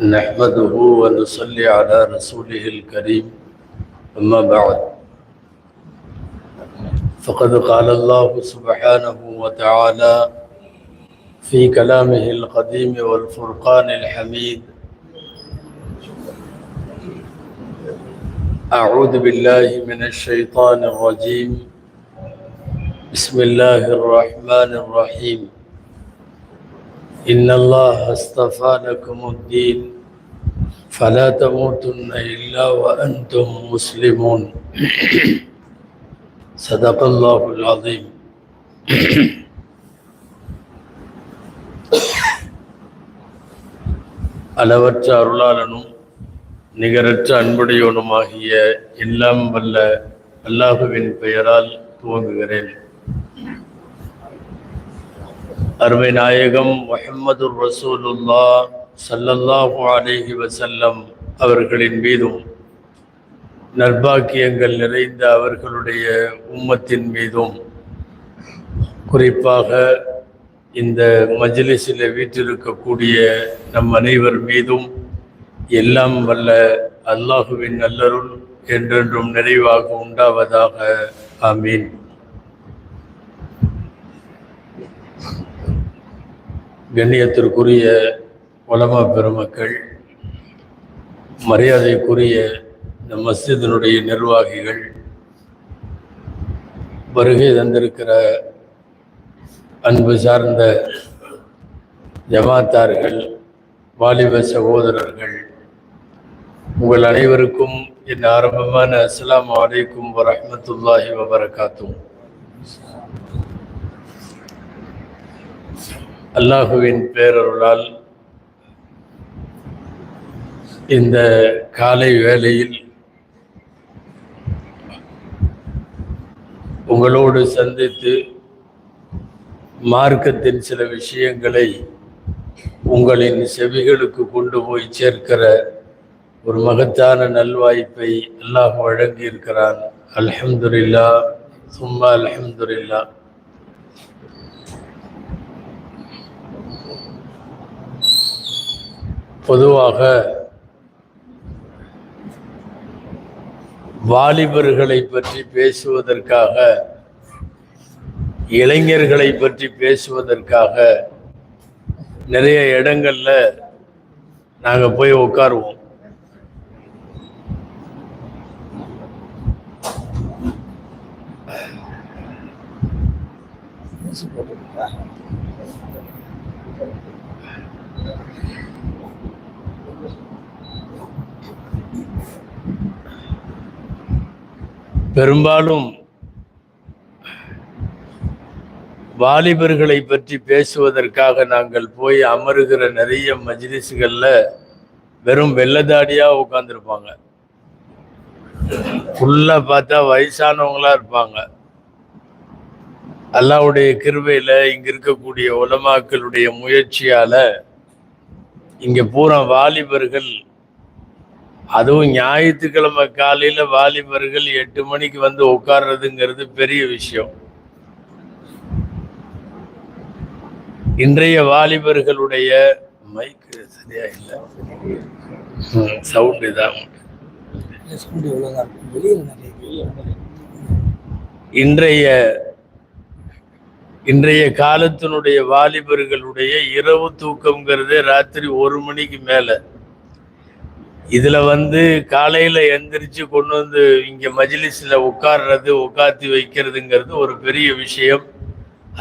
نحمده ونصلي على رسوله الكريم أما بعد فقد قال الله سبحانه وتعالى في كلامه القديم والفرقان الحميد أعوذ بالله من الشيطان الرجيم بسم الله الرحمن الرحيم إن الله اصطفى لكم الدين فلا تموتن إلا وأنتم مسلمون صدق الله العظيم. அளவற்ற அருளாளனும் நிகரற்ற அன்புடையோனுமாகிய எல்லாம் வல்ல அல்லாஹுவின் பெயரால் துவங்குகிறேன். அருமை நாயகம் முஹம்மதுர் ரசூலுல்லாஹ் ஸல்லல்லாஹு அலைஹி வஸல்லம் அவர்களின் மீதும் நற்பாக்கியங்கள் நிறைந்த அவர்களுடைய உம்மத்தின் மீதும் குறிப்பாக இந்த மஜ்லிஸில் வீற்றிருக்கக்கூடிய நம் அனைவர் மீதும் எல்லாம் வல்ல அல்லாஹுவின் நல்லருள் என்றென்றும் நிறைவாக உண்டாவதாக. ஆமீன். கண்ணியத்திற்குரிய உலமா பெருமக்கள், மரியாதைக்குரிய இந்த மஸ்ஜிதினுடைய நிர்வாகிகள், வருகை தந்திருக்கிற அன்பு சார்ந்த ஜமாத்தார்கள், வாலிப சகோதரர்கள், உங்கள் அனைவருக்கும் என் ஆரம்பமான அஸ்ஸலாமு அலைக்கும் வரஹ்மத்துல்லாஹி வபரகாத்துஹு. அல்லாஹுவின் பேரருளால் இந்த காலை வேளையில் உங்களோடு சந்தித்து மார்க்கத்தின் சில விஷயங்களை உங்களின் செவிகளுக்கு கொண்டு போய் சேர்க்கிற ஒரு மகத்தான நல்வாய்ப்பை அல்லாஹ் வழங்கியிருக்கிறான். அல்ஹம்துலில்லாஹ் சும்மா அல்ஹம்துலில்லாஹ். பொதுவாக வாலிபர்களை பற்றி பேசுவதற்காக, இளைஞர்களை பற்றி பேசுவதற்காக நிறைய இடங்கள்ல நாங்க போய் உட்காருவோம். பெரும்பாலும் வாலிபர்களை பற்றி பேசுவதற்காக நாங்கள் போய் அமருகிற நிறைய மஜ்லிஸ்கள்ல வெறும் வெள்ளதாடியா உட்கார்ந்துருப்பாங்க. ஃபுல்லா பார்த்தா வயசானவங்களா இருப்பாங்க. அல்லாஹ்வுடைய கிருபையில இங்க இருக்கக்கூடிய உலமாக்களுடைய முயற்சியால இங்க பூரா வாலிபர்கள், அதுவும் ஞாயிற்றுக்கிழமை காலையில வாலிபர்கள் 8 மணிக்கு வந்து உட்கார்றதுங்கிறது பெரிய விஷயம். இன்றைய வாலிபர்களுடைய மைக்கு சரியா இல்லை, சவுண்ட் தான். இன்றைய காலத்தினுடைய வாலிபர்களுடைய இரவு தூக்கம்ங்கிறதே ராத்திரி 1 மணிக்கு மேல. இதுல காலையில எந்திரிச்சு கொண்டு வந்து இங்க மஜ்லிஸ்ல உட்கார்றது, உட்காத்தி வைக்கிறதுங்கிறது ஒரு பெரிய விஷயம்.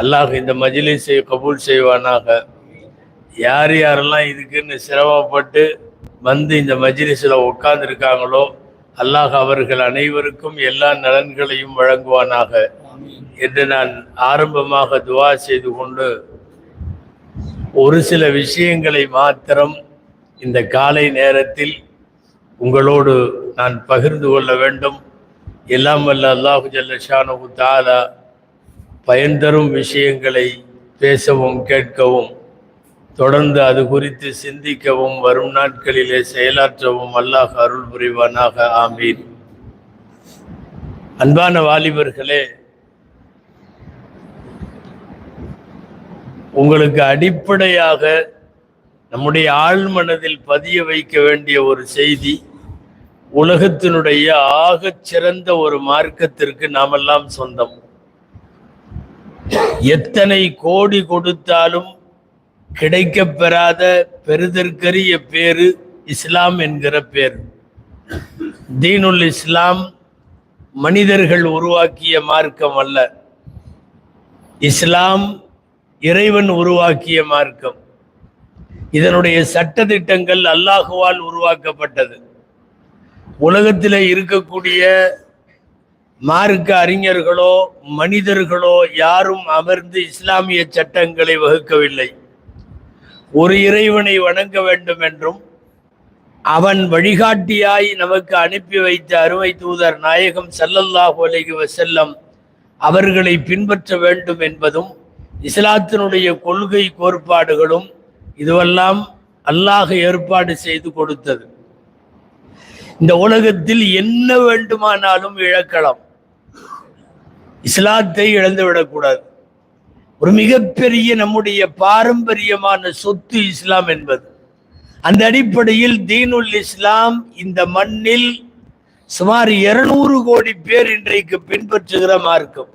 அல்லாஹ் இந்த மஜ்லிஸை கபூல் செய்வானாக. யார் யாரெல்லாம் இதுக்குன்னு சிரமப்பட்டு இந்த மஜ்லிஸ்ல உட்கார்ந்துருக்காங்களோ அல்லாஹ் அவர்கள் அனைவருக்கும் எல்லா நலன்களையும் வழங்குவானாக என்று நான் ஆரம்பமாக துஆ செய்து கொண்டு ஒரு சில விஷயங்களை மாத்திரம் இந்த காலை நேரத்தில் உங்களோடு நான் பகிர்ந்து கொள்ள வேண்டும். எல்லாம் வல்ல அல்லாஹு ஜல்ல ஷானஹு தஆலா பயன் தரும் விஷயங்களை பேசவும் கேட்கவும் தொடர்ந்து அது குறித்து சிந்திக்கவும் வரும் நாட்களிலே செயலாற்றவும் அல்லாஹ் அருள் புரிவானாக. ஆமீன். அன்பான வாலிபர்களே, உங்களுக்கு அடிப்படையாக நம்முடைய ஆழ்மனதில் பதிய வைக்க வேண்டிய ஒரு செய்தி. உலகத்தினுடைய ஆகச் சிறந்த ஒரு மார்க்கத்திற்கு நாமெல்லாம் சொந்தம். எத்தனை கோடி கொடுத்தாலும் கிடைக்கப் பெறாத பெறுதற்கரிய பேரு இஸ்லாம் என்கிற பேர். தீனுல் இஸ்லாம் மனிதர்கள் உருவாக்கிய மார்க்கம் அல்ல. இஸ்லாம் இறைவன் உருவாக்கிய மார்க்கம். இதனுடைய சட்டதிட்டங்கள் அல்லாஹுவால் உருவாக்கப்பட்டது. உலகத்தில் இருக்கக்கூடிய மார்க்க அறிஞர்களோ மனிதர்களோ யாரும் அமர்ந்து இஸ்லாமிய சட்டங்களை வகுக்கவில்லை. ஒரு இறைவனை வணங்க வேண்டும் என்றும் அவன் வழிகாட்டியாய் நமக்கு அனுப்பி வைத்த அருமை தூதர் நாயகம் ஸல்லல்லாஹு அலைஹி வஸல்லம் அவர்களை பின்பற்ற வேண்டும் என்பதும் இஸ்லாத்தினுடைய கொள்கை கோட்பாடுகளும் இதுவெல்லாம் அல்லாஹ் ஏற்பாடு செய்து கொடுத்தது. இந்த உலகத்தில் என்ன வேண்டுமானாலும் இழக்கலாம், இஸ்லாத்தை இழந்துவிடக்கூடாது. ஒரு மிகப்பெரிய நம்முடைய பாரம்பரியமான சொத்து இஸ்லாம் என்பது. அந்த அடிப்படையில் தீனுல் இஸ்லாம் இந்த மண்ணில் சுமார் 200 கோடி பேர் இன்றைக்கு பின்பற்றுகிற மார்க்கம்.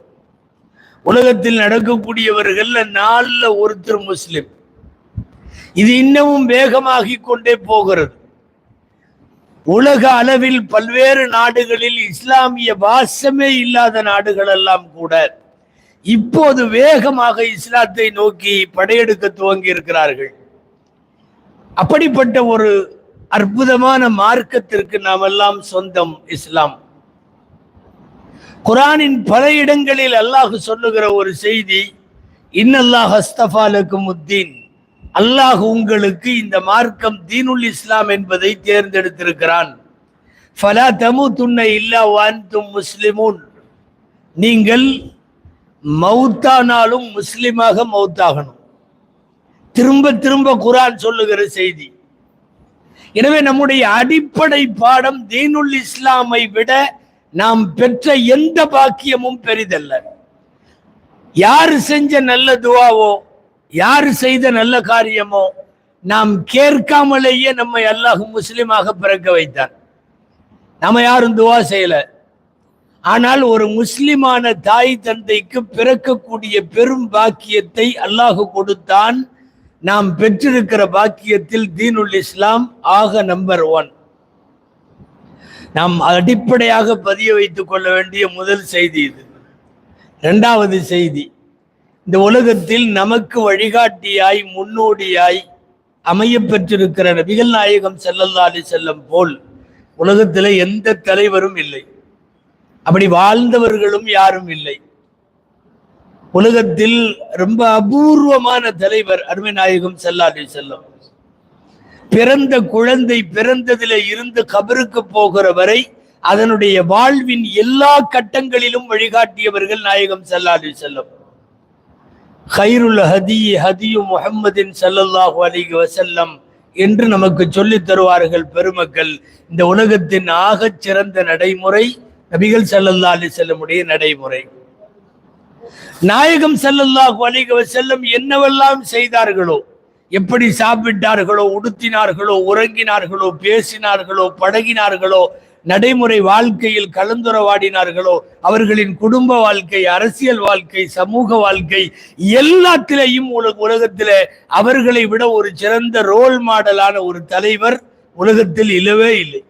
உலகத்தில் நடக்கக்கூடியவர்கள் 4 ஒருத்தர் முஸ்லிம். இது இன்னமும் வேகமாகி கொண்டே போகிறது. உலக அளவில் பல்வேறு நாடுகளில் இஸ்லாமிய வாசமே இல்லாத நாடுகள் எல்லாம் கூட இப்போது வேகமாக இஸ்லாத்தை நோக்கி படையெடுக்க துவங்கி இருக்கிறார்கள். அப்படிப்பட்ட ஒரு அற்புதமான மார்க்கத்திற்கு நாம் எல்லாம் சொந்தம் இஸ்லாம். குர்ஆனின் பல இடங்களில் அல்லாஹ் சொல்லுகிற ஒரு செய்தி, இன்னல்லாஹ் அஸ்தஃபா லக்குமுத்தீன், அல்லாஹ் உங்களுக்கு இந்த மார்க்கம் தீனுல் இஸ்லாம் என்பதை தேர்ந்தெடுத்திருக்கிறான். ஃபலா தமூதுன்ன இல்லா வஅன்தும் முஸ்லிமூன், நீங்கள் மௌத்தானாலும் முஸ்லிமாக மௌத்தாகணும். திரும்ப திரும்ப குர்ஆன் சொல்லுகிற செய்தி. எனவே நம்முடைய அடிப்படை பாடம் தீனுல் இஸ்லாமை விட நாம் பெற்ற எந்த பாக்கியமும் பெரிதல்ல. யாரு செஞ்ச நல்ல துவாவோ, யாரு செய்த நல்ல காரியமோ நாம் கேட்காமலேயே நம்மை அல்லாஹ் முஸ்லிமாக பிறக்க வைத்தான். நம்ம யாரும் துவா செய்யல. ஆனால் ஒரு முஸ்லிமான தாய் தந்தைக்கு பிறக்கக்கூடிய பெரும் பாக்கியத்தை அல்லாஹ் கொடுத்தான். நாம் பெற்றிருக்கிற பாக்கியத்தில் தீனுல் இஸ்லாம் ஆக நம்பர் 1. நாம் அடிப்படையாக பதிய வைத்துக் கொள்ள வேண்டிய முதல் செய்தி இது. 2வது செய்தி, இந்த உலகத்தில் நமக்கு வழிகாட்டியாய் முன்னோடியாய் அமைய பெற்றிருக்கிற நபிகள் நாயகம் ஸல்லல்லாஹு அலைஹி வஸல்லம் போல் உலகத்தில் எந்த தலைவரும் இல்லை. அப்படி வாழ்ந்தவர்களும் யாரும் இல்லை. உலகத்தில் ரொம்ப அபூர்வமான தலைவர் அருமை நாயகம் ஸல்லல்லாஹு அலைஹி வஸல்லம். பிறந்த குழந்தை பிறந்ததிலே இருந்து கபருக்கு போகிற வரை அதனுடைய வாழ்வின் எல்லா கட்டங்களிலும் வழிகாட்டியவர்கள் நாயகம் ஸல்லல்லாஹு அலைஹி வஸல்லம். கைருல் ஹதி ஹதியு முஹம்மதின் ஸல்லல்லாஹு அலைஹி வஸல்லம் என்று நமக்கு சொல்லித் தருவார்கள் பெருமக்கள். இந்த உலகத்தின் ஆகச் சிறந்த நடைமுறை நபிகள் ஸல்லல்லாஹு அலைஹி வஸல்லமுடைய நடைமுறை. நாயகம் ஸல்லல்லாஹு அலைஹி வஸல்லம் என்னவெல்லாம் செய்தார்களோ, எப்படி சாப்பிட்டார்களோ, உடுத்தினார்களோ, உறங்கினார்களோ, பேசினார்களோ, பழகினார்களோ, நடைமுறை வாழ்க்கையில் கலந்துரவாடினார்களோ, அவர்களின் குடும்ப வாழ்க்கை, அரசியல் வாழ்க்கை, சமூக வாழ்க்கை எல்லாத்திலையும் உலகத்திலே அவர்களை விட ஒரு சிறந்த ரோல் மாடலான ஒரு தலைவர் உலகத்தில் இல்லவே இல்லை.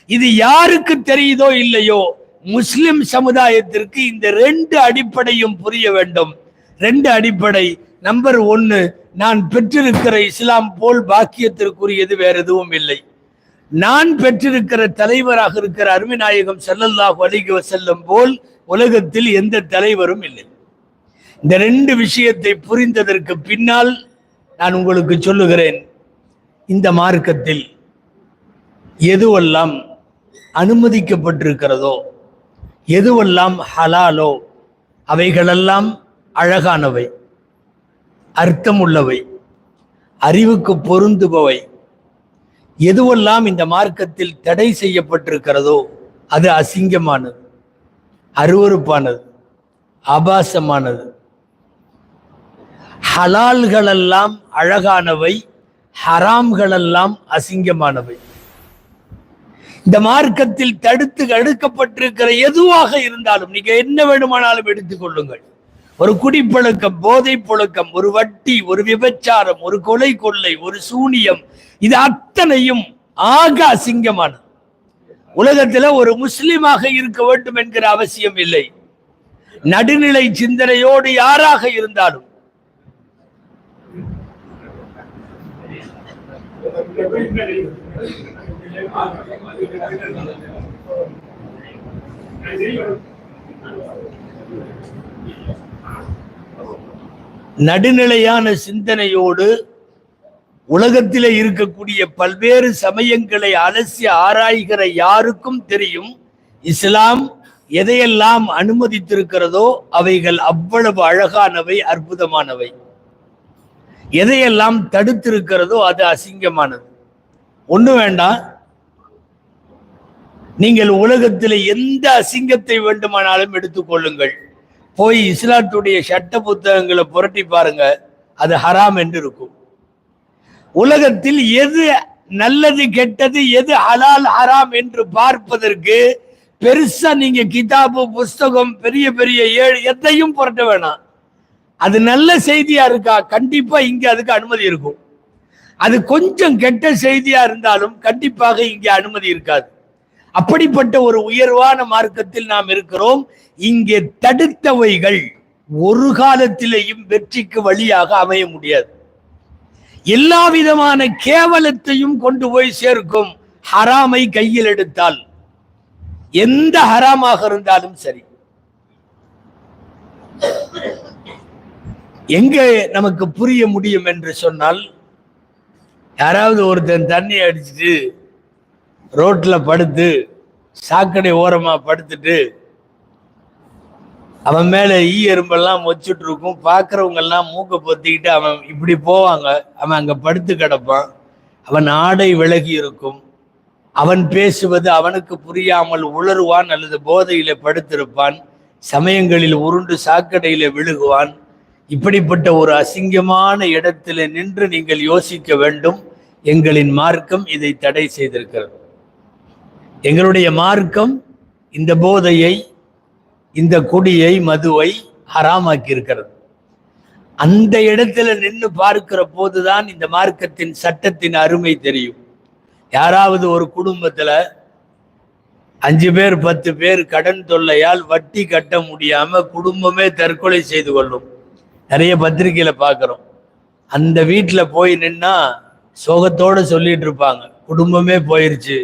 இது யாருக்கு தெரியுதோ இல்லையோ, முஸ்லிம் சமுதாயத்திற்கு இந்த 2 அடிப்படையும் புரிய வேண்டும். 2 அடிப்படை. நம்பர் 1, நான் பெற்றிருக்கிற இஸ்லாம் போல் பாக்கியத்திற்குரியது வேற எதுவும் இல்லை. நான் பெற்றிருக்கிற தலைவராக இருக்கிற அருமை நாயகம் ஸல்லல்லாஹு அலைஹி வஸல்லம் போல் உலகத்தில் எந்த தலைவரும் இல்லை. இந்த 2 விஷயத்தை புரிந்ததற்கு பின்னால் நான் உங்களுக்கு சொல்லுகிறேன், இந்த மார்க்கத்தில் எதுவெல்லாம் அனுமதிக்கப்பட்டிருக்கிறதோ, எதுவெல்லாம் ஹலாலோ அவைகளெல்லாம் அழகானவை, அர்த்தமுள்ளவை, அறிவுக்கு பொருந்துபவை. எதுவெல்லாம் இந்த மார்க்கத்தில் தடை செய்யப்பட்டிருக்கிறதோ அது அசிங்கமானது, அருவருப்பானது, ஆபாசமானது. ஹலால்களெல்லாம் அழகானவை, ஹராம்கள் எல்லாம் அசிங்கமானவை. இந்த மார்க்கத்தில் தடுத்து அடுக்கப்பட்டிருக்கிற எதுவாக இருந்தாலும் நீங்க என்ன வேண்டுமானாலும் எடுத்துக் கொள்ளுங்கள். ஒரு குடிப்பழக்கம், போதை பழக்கம், ஒரு வட்டி, ஒரு விபச்சாரம், ஒரு கொலை கொள்ளை, ஒரு சூனியம், இது அத்தனையும் ஆக அசிங்கமானது. உலகத்துல ஒரு முஸ்லிமாக இருக்க வேண்டும் என்கிற அவசியம் இல்லை. நடுநிலை சிந்தனையோடு யாராக இருந்தாலும் நடுநிலையான சிந்தனையோடு உலகத்திலே இருக்கக்கூடிய பல்வேறு சமயங்களை அலசி ஆராய்கிற யாருக்கும் தெரியும், இஸ்லாம் எதையெல்லாம் அனுமதித்திருக்கிறதோ அவைகள் அவ்வளவு அழகானவை, அற்புதமானவை. எதையெல்லாம் தடுத்திருக்கிறதோ அது அசிங்கமானது. ஒண்ணு வேண்டாம், நீங்கள் உலகத்தில் எந்த அசிங்கத்தை வேண்டுமானாலும் எடுத்துக்கொள்ளுங்கள். போய் இஸ்லாத்துடைய சட்ட புத்தகங்களை புரட்டி பாருங்க, அது ஹராம் என்று இருக்கும். உலகத்தில் எது நல்லது கெட்டது, எது ஹலால் ஹராம் என்று பார்ப்பதற்கு பெருசா நீங்க கிதாபு புஸ்தகம் பெரிய பெரிய எதையும் புரட்ட வேணாம். அது நல்ல செய்தியா இருக்கா, கண்டிப்பா இங்க அதுக்கு அனுமதி இருக்கும். அது கொஞ்சம் கெட்ட செய்தியா இருந்தாலும் கண்டிப்பாக இங்கே அனுமதி இருக்காது. அப்படிப்பட்ட ஒரு உயர்வான மார்க்கத்தில் நாம் இருக்கிறோம். இங்கே தடுத்தவைகள் ஒரு காலத்திலேயும் வெற்றிக்கு வழியாக அமைய முடியாது. எல்லா விதமான கேவலத்தையும் கொண்டு போய் சேர்க்கும் ஹராமை கையில் எடுத்தால், எந்த ஹராமாக இருந்தாலும் சரி. எங்க நமக்கு புரிய முடியும் என்று சொன்னால், யாராவது ஒருத்தன் தண்ணி அடிச்சுட்டு ரோட்ல படுத்து சாக்கடை ஓரமா படுத்துட்டு அவன் மேல ஈ எறும்பெல்லாம் மொச்சிட்டு இருக்கும், பார்க்கறவங்க எல்லாம் மூக்க பொத்திக்கிட்டு அவன் இப்படி போவாங்க. அவன் அங்க படுத்து கிடப்பான், அவன் ஆடை விலகி இருக்கும், அவன் பேசுவது அவனுக்கு புரியாமல் உளறுவான் அல்லது போதையில படுத்திருப்பான், சமயங்களில் உருண்டு சாக்கடையில விழுகுவான். இப்படிப்பட்ட ஒரு அசிங்கமான இடத்துல நின்று நீங்கள் யோசிக்க வேண்டும். எங்களின் மார்க்கம் இதை தடை செய்திருக்கிறது. எங்களுடைய மார்க்கம் இந்த போதையை, இந்த குடியை, மதுவை ஹராமாக்கி இருக்கிறது. அந்த இடத்துல நின்று பார்க்கிற போதுதான் இந்த மார்க்கத்தின் சட்டத்தின் அருமை தெரியும். யாராவது ஒரு குடும்பத்துல 5 பேர் 10 பேர் கடன் தொல்லையால் வட்டி கட்ட முடியாம குடும்பமே தற்கொலை செய்து கொள்ளும். நிறைய பத்திரிகையில பார்க்கிறோம். அந்த வீட்டுல போய் நின்னா சோகத்தோட சொல்லிட்டு இருப்பாங்க, குடும்பமே போயிருச்சு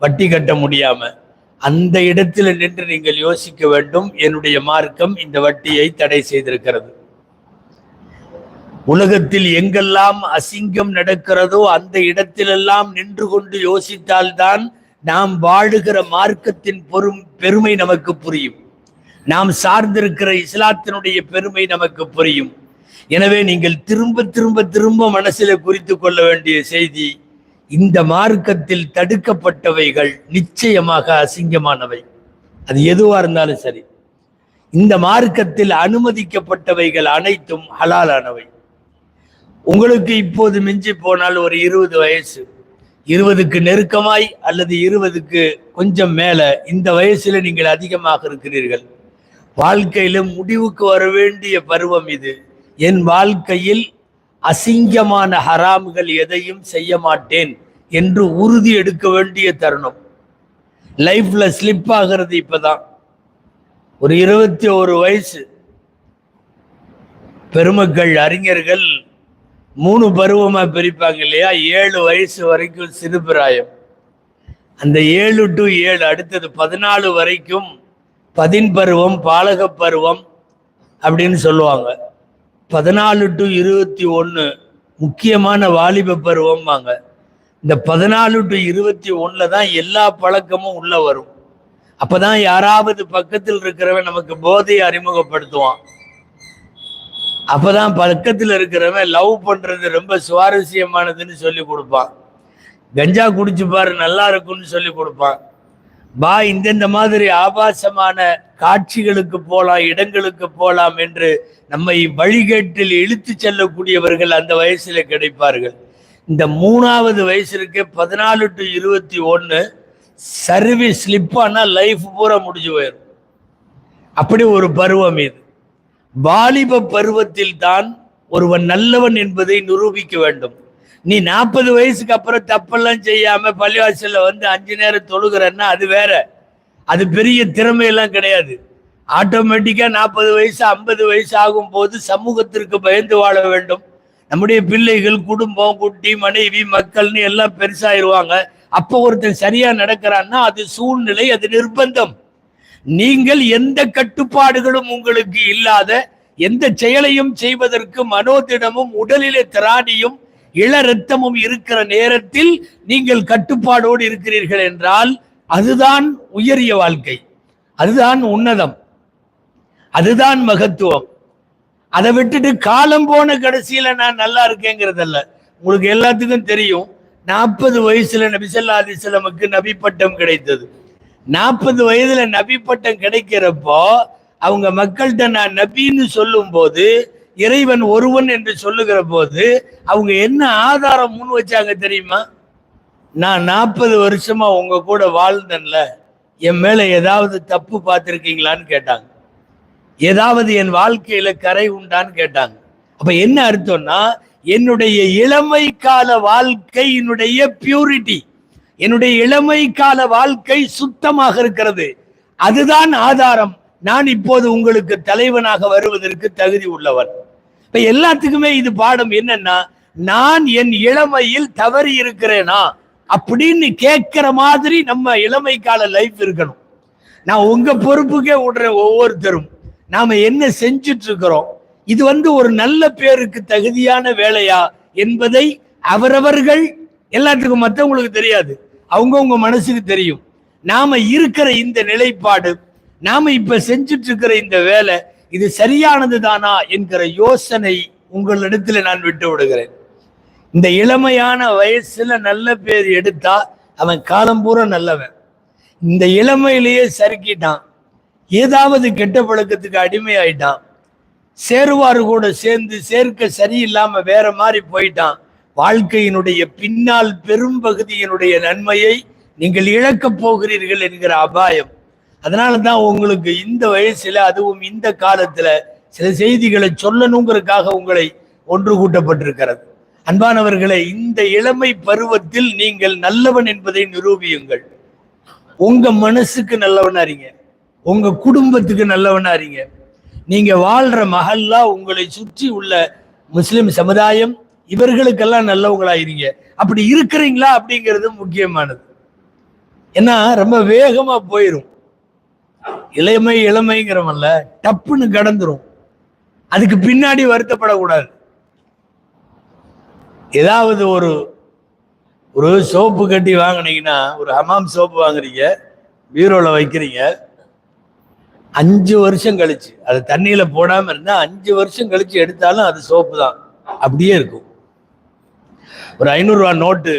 வட்டி கட்ட முடியாம. அந்த இடத்துல நின்று நீங்கள் யோசிக்க வேண்டும், என்னுடைய மார்க்கம் இந்த வட்டியை தடை செய்திருக்கிறது. உலகத்தில் எங்கெல்லாம் அசிங்கம் நடக்கிறதோ அந்த இடத்திலெல்லாம் நின்று கொண்டு யோசித்தால்தான் நாம் வாழுகிற மார்க்கத்தின் பெருமை நமக்கு புரியும். நாம் சார்ந்திருக்கிற இஸ்லாத்தினுடைய பெருமை நமக்கு புரியும். எனவே நீங்கள் திரும்ப திரும்ப திரும்ப மனசில குறித்து கொள்ள வேண்டிய செய்தி, இந்த மார்க்கத்தில் தடுக்கப்பட்டவைகள் நிச்சயமாக அசிங்கமானவை. அது எதுவா இருந்தாலும் சரி. இந்த மார்க்கத்தில் அனுமதிக்கப்பட்டவைகள் அனைத்தும் ஹலாலானவை. உங்களுக்கு இப்போது மிஞ்சி போனால் ஒரு 20 வயசு, 20க்கு நெருக்கமாய் அல்லது 20க்கு கொஞ்சம் மேல, இந்த வயசுல நீங்கள் அதிகமாக இருக்கிறீர்கள். வாழ்க்கையில முடிவுக்கு வர வேண்டிய பருவம் இது. என் வாழ்க்கையில் அசிங்கமான ஹராம்கள் எதையும் செய்ய மாட்டேன் என்று உறுதி எடுக்க வேண்டிய தருணம். லைஃப்ல ஸ்லிப் ஆகிறது இப்பதான். ஒரு 21 வயசு பெருமக்கள், அறிஞர்கள் 3 பருவமா பிரிப்பாங்க இல்லையா? 7 வயசு வரைக்கும் சிறுபிராயம், அந்த 7 to 7, அடுத்தது 14 வரைக்கும் பதின் பருவம், பாலக பருவம் அப்படின்னு சொல்லுவாங்க. 14 to 21 முக்கியமான வாலிப பருவம் வாங்க. இந்த 14 to 21 தான் எல்லா பழக்கமும் உள்ள வரும். அப்பதான் யாராவது பக்கத்தில் இருக்கிறவன் நமக்கு போதையை அறிமுகப்படுத்துவான். அப்பதான் பக்கத்தில் இருக்கிறவன் லவ் பண்றது ரொம்ப சுவாரஸ்யமானதுன்னு சொல்லி கொடுப்பான். கஞ்சா குடிச்சு பாரு நல்லா இருக்கும்னு சொல்லி கொடுப்பான். பா இந்த மாதிரி ஆபாசமான காட்சிகளுக்கு போலாம், இடங்களுக்கு போலாம் என்று நம்மை வழிகேட்டில் இழுத்து செல்லக்கூடியவர்கள் அந்த வயசுல கிடைப்பார்கள். இந்த 3வது வயசு இருக்கு 14 to 21 சர்வீஸ் ஸ்லிப் ஆனா லைஃப் பூரா முடிஞ்சு போயிடும். அப்படி ஒரு பருவம் இது. வாலிப பருவத்தில் தான் ஒருவன் நல்லவன் என்பதை நிரூபிக்க வேண்டும். நீ 40 வயசுக்கு அப்புறம் தப்பெல்லாம் செய்யாம பள்ளிவாசல்ல வந்து 5 நேரம் தொழுகிறன்னா அது வேற. அது பெரிய திறமையெல்லாம் கிடையாது. ஆட்டோமேட்டிக்கா 40 வயசு 50 வயசு ஆகும் போது சமூகத்திற்கு பயந்து வாழ வேண்டும். நம்முடைய பிள்ளைகள், குடும்பம், குட்டி, மனைவி, மக்கள்னு எல்லாம் பெருசாயிருவாங்க. அப்போ ஒருத்தன் சரியா நடக்கிறான்னா அது சூழ்நிலை, அது நிர்பந்தம். நீங்கள் எந்த கட்டுப்பாடுகளும் உங்களுக்கு இல்லாத, எந்த செயலையும் செய்வதற்கு மனோதிடமும் உடலிலே திராணியும் இள ரத்தமும் இருக்கிற நேரத்தில் நீங்கள் கட்டுப்பாடோடு இருக்கிறீர்கள் என்றால் அதுதான் உயரிய வாழ்க்கை, அதுதான் உன்னதம், அதுதான் மகத்துவம். அதை விட்டுட்டு காலம் போன கடைசியில நான் நல்லா இருக்கேங்கிறதல்ல. உங்களுக்கு எல்லாத்துக்கும் தெரியும், 40 வயசுல நபி ஸல்லல்லாஹு அலைஹி வஸல்லமுக்கு நபி பட்டம் கிடைத்தது. 40 வயதுல நபி பட்டம் கிடைக்கிறப்போ அவங்க மக்கள்கிட்ட நான் நபின்னு சொல்லும் போது, இறைவன் ஒருவன் என்று சொல்லுகிற போது அவங்க என்ன ஆதாரம் முன் வச்சாங்க தெரியுமா? நான் 40 வருஷமா உங்க கூட வாழ்ந்தேன்ல, என் மேல ஏதாவது தப்பு பார்த்திருக்கீங்களான்னு கேட்டாங்க. ஏதாவது என் வாழ்க்கையில கரை உண்டான்னு கேட்டாங்க. அப்ப என்ன அர்த்தம்னா, என்னுடைய இளமை கால வாழ்க்கையினுடைய பியூரிட்டி, என்னுடைய இளமை கால வாழ்க்கை சுத்தமாக இருக்கிறது. அதுதான் ஆதாரம் நான் இப்போது உங்களுக்கு தலைவனாக வருவதற்கு தகுதி உள்ளவன். இப்ப எல்லாத்துக்குமே இது பாடம் என்னன்னா, நான் என் இளமையில் தவறி இருக்கிறேனா அப்படின்னு கேட்கிற மாதிரி நம்ம இளமை கால லைஃப் இருக்கணும். நான் உங்க பொறுப்புக்கே விடுறேன். ஒவ்வொருத்தரும் நாம என்ன செஞ்சுட்டு இருக்கிறோம், இது ஒரு நல்ல பேருக்கு தகுதியான வேலையா என்பதை அவரவர்கள், எல்லாத்துக்கும் மற்றவங்களுக்கு தெரியாது, அவங்கவுங்க மனசுக்கு தெரியும். நாம இருக்கிற இந்த நிலைப்பாடு, நாம இப்ப செஞ்சுட்டு இருக்கிற இந்த வேலை, இது சரியானது தானா என்கிற யோசனை உங்களிடத்துல நான் விட்டு விடுகிறேன். இந்த இளமையான வயசுல நல்ல பேர் எடுத்தா அவன் காலம் பூரா நல்லவன். இந்த இளமையிலேயே சறுக்கிட்டான், ஏதாவது கெட்ட பழக்கத்துக்கு அடிமையாயிட்டான், சேருவாரு கூட சேர்ந்து சேர்க்க சரியில்லாம வேற மாதிரி போயிட்டான், வாழ்க்கையினுடைய பின்னால் பெரும் பகுதியினுடைய நன்மையை நீங்கள் இழக்கப் போகிறீர்கள் என்கிற அபாயம். அதனால தான் உங்களுக்கு இந்த வயசுல, அதுவும் இந்த காலத்துல சில செய்திகளை சொல்லணுங்கிறதுக்காக உங்களை ஒன்று கூட்டப்பட்டிருக்கிறது. அன்பானவர்களை, இந்த இளமை பருவத்தில் நீங்கள் நல்லவன் என்பதை நிரூபியுங்கள். உங்க மனசுக்கு நல்லவனாரீங்க, உங்க குடும்பத்துக்கு நல்லவனாரீங்க, நீங்க வாழ்ற மஹல்லா, உங்களை சுற்றி உள்ள முஸ்லிம் சமுதாயம், இவர்களுக்கெல்லாம் நல்லவங்களாயிருங்க. அப்படி இருக்கிறீங்களா அப்படிங்கிறது முக்கியமானது. ஏன்னா ரொம்ப வேகமா போயிரும். இளமை இளமைங்கிறவன்ல டப்புன்னு கடந்துரும். அதுக்கு பின்னாடி வருத்தப்படக்கூடாது. ஏதாவது ஒரு சோப்பு கட்டி வாங்கினீங்கன்னா, ஒரு ஹமாம் சோப்பு வாங்குறீங்க, பீரோல வைக்கிறீங்க, 5 வருஷம் கழிச்சு, அது தண்ணியில போடாம இருந்தா 5 வருஷம் கழிச்சு எடுத்தாலும் அது சோப்பு தான், அப்படியே இருக்கும். ஒரு 500 ரூபா நோட்டு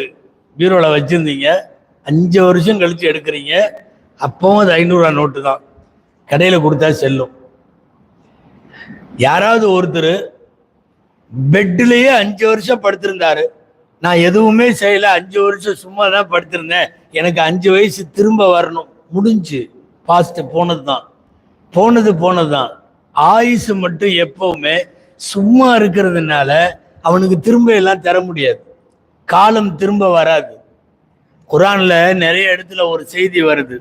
பீரோல வச்சிருந்தீங்க, 5 வருஷம் கழிச்சு எடுக்கிறீங்க, அப்பவும் அது 500 ரூபா நோட்டு தான், கடையில கொடுத்தா செல்லும். யாராவது ஒருத்தர் பெட்லயே 5 வருஷம் படுத்திருந்தாரு, நான் எதுவுமே செய்யல, 5 வருஷம் சும்மா தான் படுத்திருந்தேன், எனக்கு 5 வயசு திரும்ப வரணும், முடிஞ்சு, பாஸ்ட் போனதுதான், போனதுதான். ஆயுசு மட்டும் எப்பவுமே சும்மா இருக்கிறதுனால அவனுக்கு திரும்ப எல்லாம் தர முடியாது, காலம் திரும்ப வராது. குரான்ல நிறைய இடத்துல ஒரு செய்தி வருது,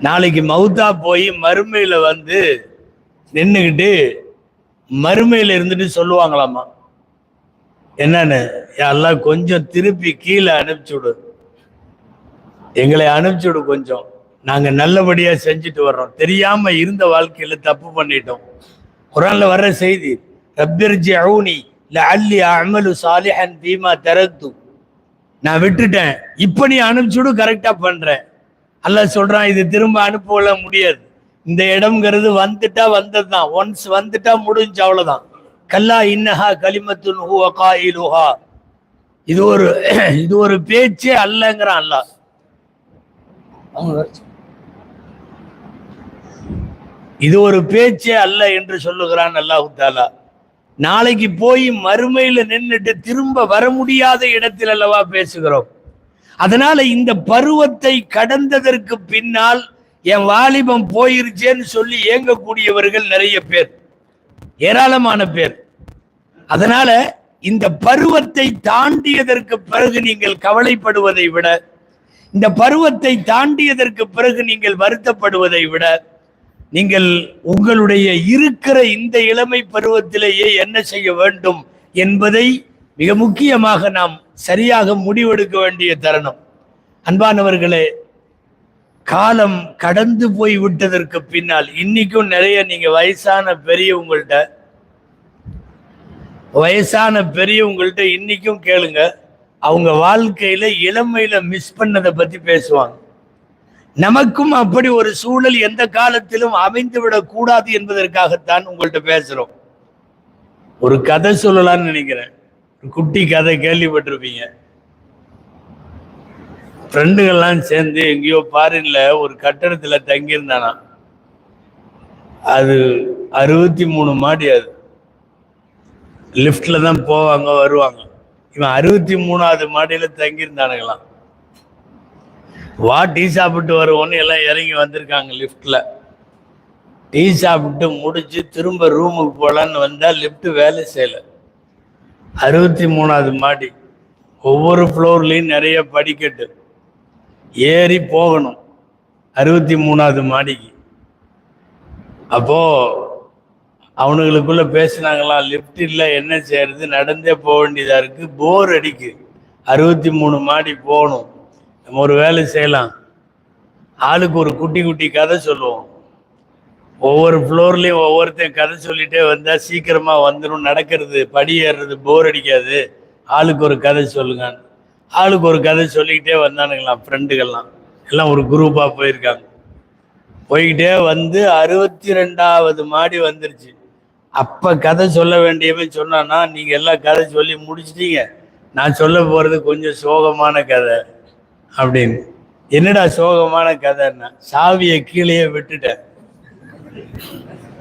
நாளைக்கு மௌத்தா போய் மறுமையில நின்னுக்கிட்டு மறுமையில இருந்துட்டு சொல்லுவாங்களாமா, என்னன்னு, எல்லாம் கொஞ்சம் திருப்பி கீழே அனுப்பிச்சுடு, எங்களை அனுப்பிச்சுடு, கொஞ்சம் நாங்க நல்லபடியா செஞ்சுட்டு வர்றோம், தெரியாம இருந்த வாழ்க்கையில தப்பு பண்ணிட்டோம். குரான்ல வர்ற செய்தி, ரப்பிர்ஜிஊனி லஅல்லி அஅமலு சாலிஹன் ஃபீமா தரக்து, நான் விட்டுட்டேன், இப்ப நீ அனுப்பிச்சுடு, கரெக்டா பண்றேன். அல்லாஹ் சொல்றான், இது திரும்ப அனுப்பல முடியாது, இந்த இடம்ங்கிறது வந்துட்டா வந்ததுதான், ஒன்ஸ் வந்துட்டா முடிஞ்சு, அவ்வளவுதான். கல்லா இன்னஹா கலிமத்துன் ஹுவ காயிலுஹா, இது ஒரு பேச்சே அல்லங்கிறான் அல்லாஹ். இது ஒரு பேச்சே அல்ல என்று சொல்லுகிறான் அல்லாஹு தஆலா. நாளைக்கு போய் மறுமையில நின்றுட்டு திரும்ப வர முடியாத இடத்தில் அல்லவா பேசுகிறோம். அதனால இந்த பருவத்தை கடந்ததற்கு பின்னால் என் வாலிபம் போயிருச்சேன்னு சொல்லி ஏங்கக்கூடியவர்கள் நிறைய பேர், ஏராளமான பேர். அதனால இந்த பருவத்தை தாண்டியதற்கு பிறகு நீங்கள் கவலைப்படுவதை விட, இந்த பருவத்தை தாண்டியதற்கு பிறகு நீங்கள் வருத்தப்படுவதை விட, நீங்கள் உங்களுடைய இருக்கிற இந்த இளமை பருவத்திலேயே என்ன செய்ய வேண்டும் என்பதை மிக முக்கியமாக நாம் சரியாக முடிவெடுக்க வேண்டிய தருணம். அன்பானவர்களே, காலம் கடந்து போய் விட்டதற்கு பின்னால் இன்னைக்கும் நிறைய நீங்க வயசான பெரியவங்கள்ட்ட இன்னைக்கும் கேளுங்க, அவங்க வாழ்க்கையில இளமையில மிஸ் பண்ணதை பத்தி பேசுவாங்க. நமக்கும் அப்படி ஒரு சூழல் எந்த காலத்திலும் அமைந்து விடக் கூடாது என்பதற்காகத்தான் உங்கள்கிட்ட பேசுறோம். ஒரு கதை சொல்லலாம்னு நினைக்கிறேன். குட்டி கதை கேள்விப்பட்டிருப்பீங்க. ஃப்ரெண்டுகள்லாம் சேர்ந்து எங்கேயோ ஃபாரின்ல ஒரு கட்டடத்துல தங்கியிருந்தானா. அது 63 மாடி. அது லிஃப்ட்ல தான் போவாங்க வருவாங்க. இவன் 63வது மாடியில தங்கியிருந்தானுங்களாம். வா டீ சாப்பிட்டு வருவோன்னு எல்லாம் இறங்கி வந்திருக்காங்க லிஃப்ட்ல. டீ சாப்பிட்டு முடிச்சு திரும்ப ரூமுக்கு போலான்னு வந்தா லிஃப்ட் வேலை செய்யல. 63வது மாடி, ஒவ்வொரு ஃப்ளோர்லையும் நிறைய படிக்கட்டு ஏறி போகணும் 63வது மாடிக்கு. அப்போ அவனுங்களுக்குள்ள பேசினாங்களாம், லிஃப்ட் இல்லை என்ன செய்யறது, நடந்தே போக வேண்டியதா இருக்கு, போர் அடிக்கு, 63 மாடி போகணும், நம்ம ஒரு வேலை செய்யலாம், ஆளுக்கு ஒரு குட்டி குட்டி கதை சொல்லுவோம், ஒவ்வொரு ஃப்ளோர்லையும் ஒவ்வொருத்தையும் கதை சொல்லிட்டே வந்தா சீக்கிரமா வந்துடும், நடக்கிறது படி ஏறுறது போர் அடிக்காது, ஆளுக்கு ஒரு கதை சொல்லுங்க. ஆளுக்கு ஒரு கதை சொல்லிக்கிட்டே வந்தானுங்களாம். ஃப்ரெண்டுகள்லாம் எல்லாம் ஒரு குரூப்பா போயிருக்காங்க. போய்கிட்டே வந்து 62வது மாடி வந்துருச்சு. அப்ப கதை சொல்ல வேண்டியவன் சொன்னான்னா, நீங்க எல்லாம் கதை சொல்லி முடிச்சிட்டீங்க, நான் சொல்ல போறது கொஞ்சம் சோகமான கதை அப்படின்னு. என்னடா சோகமான கதைன்னா, சாவியை கீழே விட்டுட்டேன்,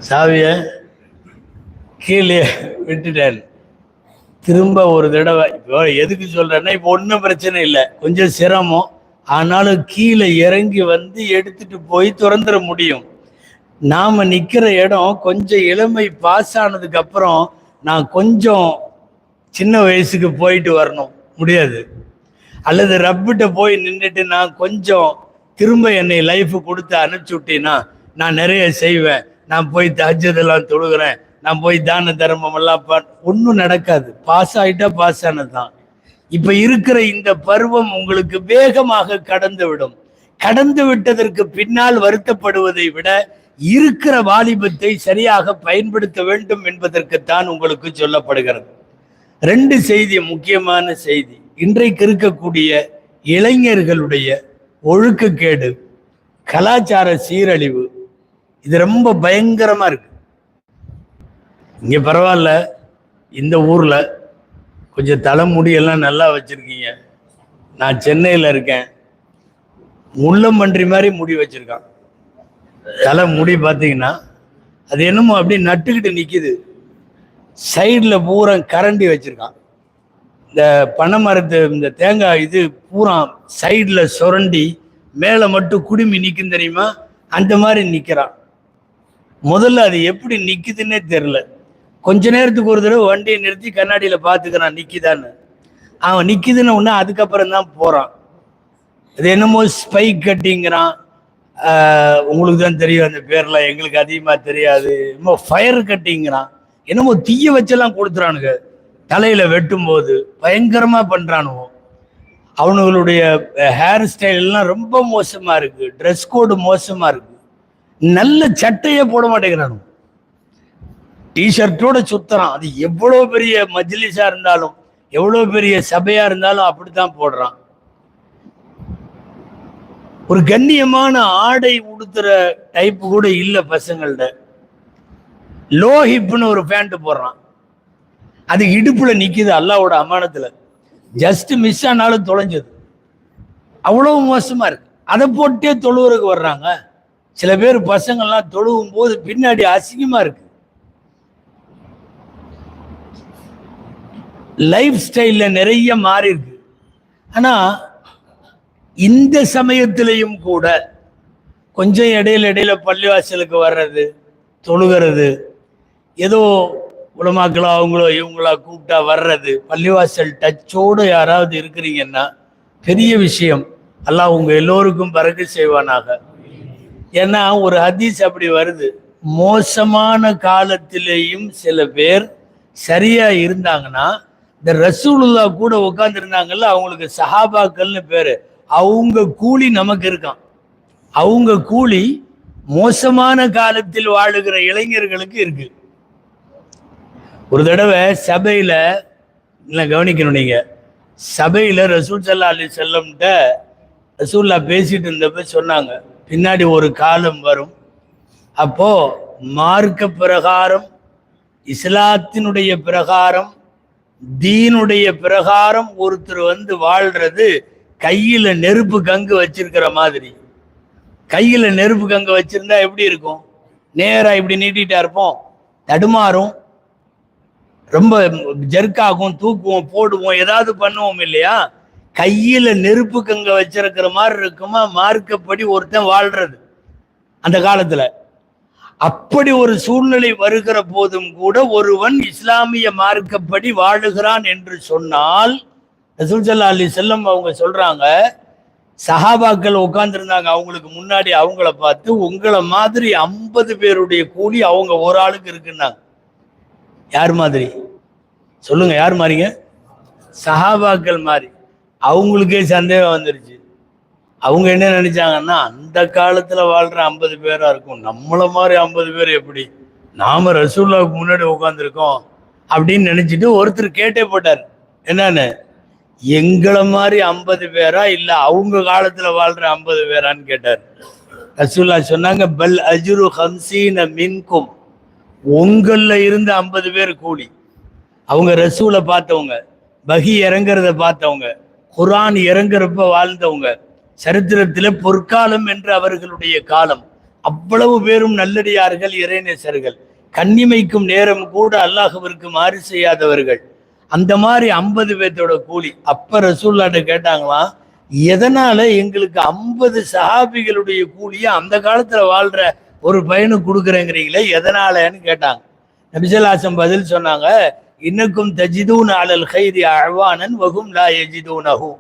சாவிய கீழே விட்டுட்டேன். திரும்ப ஒரு தடவை, இப்போ எதுக்கு சொல்றேன்னா, இப்போ ஒன்றும் பிரச்சனை இல்லை, கொஞ்சம் சிரமம், ஆனாலும் கீழே இறங்கி வந்து எடுத்துட்டு போய் திறந்துட முடியும். நாம நிக்கிற இடம் கொஞ்சம் இளமை பாஸ் ஆனதுக்கு அப்புறம் நான் கொஞ்சம் சின்ன வயசுக்கு போயிட்டு வரணும், முடியாது. அல்லது ரப்பிட்ட போய் நின்றுட்டு நான் கொஞ்சம் திரும்ப என்னை லைஃப் கொடுத்து அனுப்பிச்சு விட்டீங்கன்னா நான் நிறைய செய்வேன், நான் போய் தஹஜ்ஜுதெல்லாம் தொழுகிறேன், நான் போய் தான தர்மம் எல்லாம் ஒன்றும் நடக்காது. பாஸ் ஆயிட்டா பாஸ் ஆனதுதான். இப்ப இருக்கிற இந்த பருவம் உங்களுக்கு வேகமாக கடந்து விடும். கடந்து விட்டதற்கு பின்னால் வருத்தப்படுவதை விட இருக்கிற வாலிபத்தை சரியாக பயன்படுத்த வேண்டும் என்பதற்குத்தான் உங்களுக்கு சொல்லப்படுகிறது. 2 செய்தி, முக்கியமான செய்தி. இன்றைக்கு இருக்கக்கூடிய இளைஞர்களுடைய ஒழுக்கக்கேடு, கலாச்சார சீரழிவு, இது ரொம்ப பயங்கரமா இருக்கு. இங்க பரவாயில்ல, இந்த ஊர்ல கொஞ்சம் தலைமுடியெல்லாம் நல்லா வச்சிருக்கீங்க. நான் சென்னையில் இருக்கேன், முள்ளம்பன்றி மாதிரி முடி வச்சிருக்கான். தலை முடி பார்த்தீங்கன்னா அது என்னமோ அப்படி நட்டுக்கிட்டு நிற்கிது. சைடில் பூரா கரண்டி வச்சிருக்கான். இந்த பனை மரத்து இந்த தேங்காய் இது பூரா சைடில் சுரண்டி மேலே மட்டும் குடுமி நிற்கும் தெரியுமா, அந்த மாதிரி நிற்கிறான். முதல்ல அது எப்படி நிற்குதுன்னே தெரில. கொஞ்ச நேரத்துக்கு ஒரு தடவை வண்டியை நிறுத்தி கண்ணாடியில் பார்த்துக்கிறான் நிற்கிதான்னு. அவன் நிற்கிதுன்னு ஒன்று அதுக்கப்புறம் தான் போகிறான். அது என்னமோ ஸ்பைக் கட்டிங்கிறான். உங்களுக்கு தான் தெரியும் அந்த பேர்லாம், எங்களுக்கு அதிகமாக தெரியாது. என்னமோ ஃபயர் கட்டிங்கிறான், என்னமோ தீய வச்செல்லாம் கொடுத்துறானுங்க. தலையில் வெட்டும் போது பயங்கரமாக பண்ணுறானுவோ. அவனுங்களுடைய ஹேர் ஸ்டைல்லாம் ரொம்ப மோசமாக இருக்குது. ட்ரெஸ் கோடு மோசமாக இருக்குது. நல்ல சட்டையே போட மாட்டேங்கிறானு, டிஷர்ட்டோட சுத்துறான். அது எவ்வளோ பெரிய மஜ்லிஸா இருந்தாலும் எவ்வளோ பெரிய சபையா இருந்தாலும் அப்படித்தான் போடுறான். ஒரு கண்ணியமான ஆடை உடுத்துற டைப் கூட இல்லை பசங்கள்ட. லோ ஹிப்னு ஒரு பேண்ட் போடுறான், அது இடுப்புல நிக்குது. அல்லாவோட அமானத்துல ஜஸ்ட் மிஸ் ஆனாலும் தொலைஞ்சது. அவ்வளவு மோசமா இருக்கு. அதை போட்டே தொழுவுறதுக்கு வர்றாங்க. சில பேர் பசங்கள்லாம் தொழுவும் போது பின்னாடி அசிங்கமா இருக்கு. லைஃப் ஸ்டைல்ல நிறைய மாறி இருக்கு. ஆனா இந்த சமயத்திலையும் கூட கொஞ்சம் இடையில இடையில பள்ளிவாசலுக்கு வர்றது, தொழுகிறது, ஏதோ உலமாக்களோ அவங்களோ இவங்களா கூப்பிட்டா வர்றது, பள்ளிவாசல் டச்சோடு யாராவது இருக்கிறீங்கன்னா பெரிய விஷயம். அல்லாஹ் உங்க எல்லோருக்கும் பரக்கத் செய்வானாக. ஏன்னா ஒரு ஹதீஸ் அப்படி வருது, மோசமான காலத்திலேயும் சில பேர் சரியா இருந்தாங்கன்னா, இந்த ரசூலுல்லா கூட உட்கார்ந்து இருந்தாங்கல்ல, அவங்களுக்கு சஹாபாக்கள்னு பேரு, அவங்க கூலி நமக்கு இருக்கான். அவங்க கூலி மோசமான காலத்தில் வாழுகிற இளைஞர்களுக்கு இருக்கு. ஒரு தடவை சபையில கவனிக்கணும், நீங்க சபையில ரசூல் ஸல்லல்லாஹு அலைஹி வஸல்லம்ட்ட ரசூல்லா பேசிட்டு இருந்தப்ப சொன்னாங்க, பின்னாடி ஒரு காலம் வரும், அப்போ மார்க்க பிரகாரம், இஸ்லாத்தினுடைய பிரகாரம், தீனுடைய பிரகாரம் ஒருத்தர் வந்து வாழ்றது கையில நெருப்பு கங்கு வச்சிருக்கிற மாதிரி. கையில நெருப்பு கங்க வச்சிருந்தா எப்படி இருக்கும்? நேரா இப்படி நீட்டிட்டா இருப்போம், தடுமாறும், ரொம்ப ஜெர்க்காகும், தூக்குவோம், போடுவோம், ஏதாவது பண்ணுவோம் இல்லையா? கையில நெருப்பு கங்க வச்சிருக்கிற மாதிரி இருக்குமா மார்க்கப்படி ஒருத்தன் வாழ்றது அந்த காலத்துல. அப்படி ஒரு சூழ்நிலை வருகிற போதும் கூட ஒருவன் இஸ்லாமிய மார்க்கப்படி வாழுகிறான் என்று சொன்னால், ரசூல் ஸல்லல்லாஹு அலைஹி வஸல்லம் அவங்க சொல்றாங்க, சஹாபாக்கள் உட்கார்ந்துருந்தாங்க அவங்களுக்கு முன்னாடி, அவங்கள பார்த்து உங்களை மாதிரி 50 பேருடைய கூலி அவங்க ஒரு ஆளுக்கு இருக்குன்னாங்க. யார் மாதிரி சொல்லுங்க? யார் மாதிரிங்க? சஹாபாக்கள் மாதிரி. அவங்களுக்கே சந்தேகம் வந்துருச்சு. அவங்க என்ன நினைச்சாங்கன்னா, அந்த காலத்துல வாழ்ற 50 பேரா இருக்கும், நம்மள மாதிரி 50 பேர் எப்படி, நாம ரசூலுல்லாஹ்வுக்கு முன்னாடி உட்காந்துருக்கோம் அப்படின்னு நினைச்சிட்டு ஒருத்தர் கேட்டே போட்டார், என்னன்னு, எங்களை மாதிரி 50 பேரா இல்ல அவங்க காலத்துல வாழ்ற 50 பேரான்னு கேட்டார். ரசூலுல்லாஹ் சொன்னாங்க, பல் அஜ்ரு 50 மின்கும், உங்கள இருந்து 50 பேர் கூலி. அவங்க ரசூலை பார்த்தவங்க, வஹி இறங்குறத பார்த்தவங்க, குர்ஆன் இறங்குறப்ப வாழ்ந்தவங்க, சரித்திரத்துல பொற்காலம் என்று அவர்களுடைய காலம், அவ்வளவு பேரும் நல்லடியார்கள், இறைநேசர்கள், கண்ணிமைக்கும் நேரம் கூட அல்லாஹ்விற்கு மாறு செய்யாதவர்கள். அந்த மாதிரி 50 பேர்த்தோட கூலி. அப்ப ரசூலுல்லாஹ்ட்ட கேட்டாங்களாம், எதனால எங்களுக்கு 50 சஹாபிகளுடைய கூலியை அந்த காலத்துல வாழ்ற ஒரு பையனுக்கு கொடுக்குறேங்கிறீங்களே, எதனாலன்னு கேட்டாங்க. நபி ஸல்லல்லாஹு அலைஹி வஸல்லம் பதில் சொன்னாங்க, இன்னக்கும் தஜிதூன அலல் கைரி அஅவானன் வஹும் லா யஜிதூனஹு,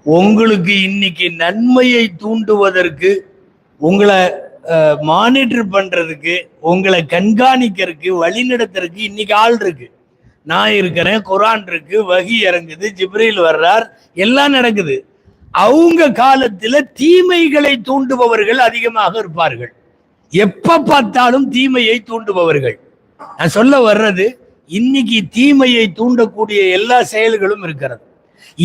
உங்களுக்கு இன்னைக்கு நன்மையை தூண்டுவதற்கு, உங்களை மானிட்டர் பண்றதுக்கு, உங்களை கண்காணிக்கிறதுக்கு, வழிநடத்துறதுக்கு இன்னைக்கு ஆள் இருக்கு. நான் இருக்கிறேன், குர்ஆன் இருக்கு, வஹி இறங்குது, ஜிப்ரீல் வர்றார், எல்லாம் நடக்குது. அவங்க காலத்துல தீமைகளை தூண்டுபவர்கள் அதிகமாக இருப்பார்கள். எப்ப பார்த்தாலும் தீமையை தூண்டுபவர்கள். நான் சொல்ல வர்றது, இன்னைக்கு தீமையை தூண்டக்கூடிய எல்லா செயல்களும் இருக்கிறது.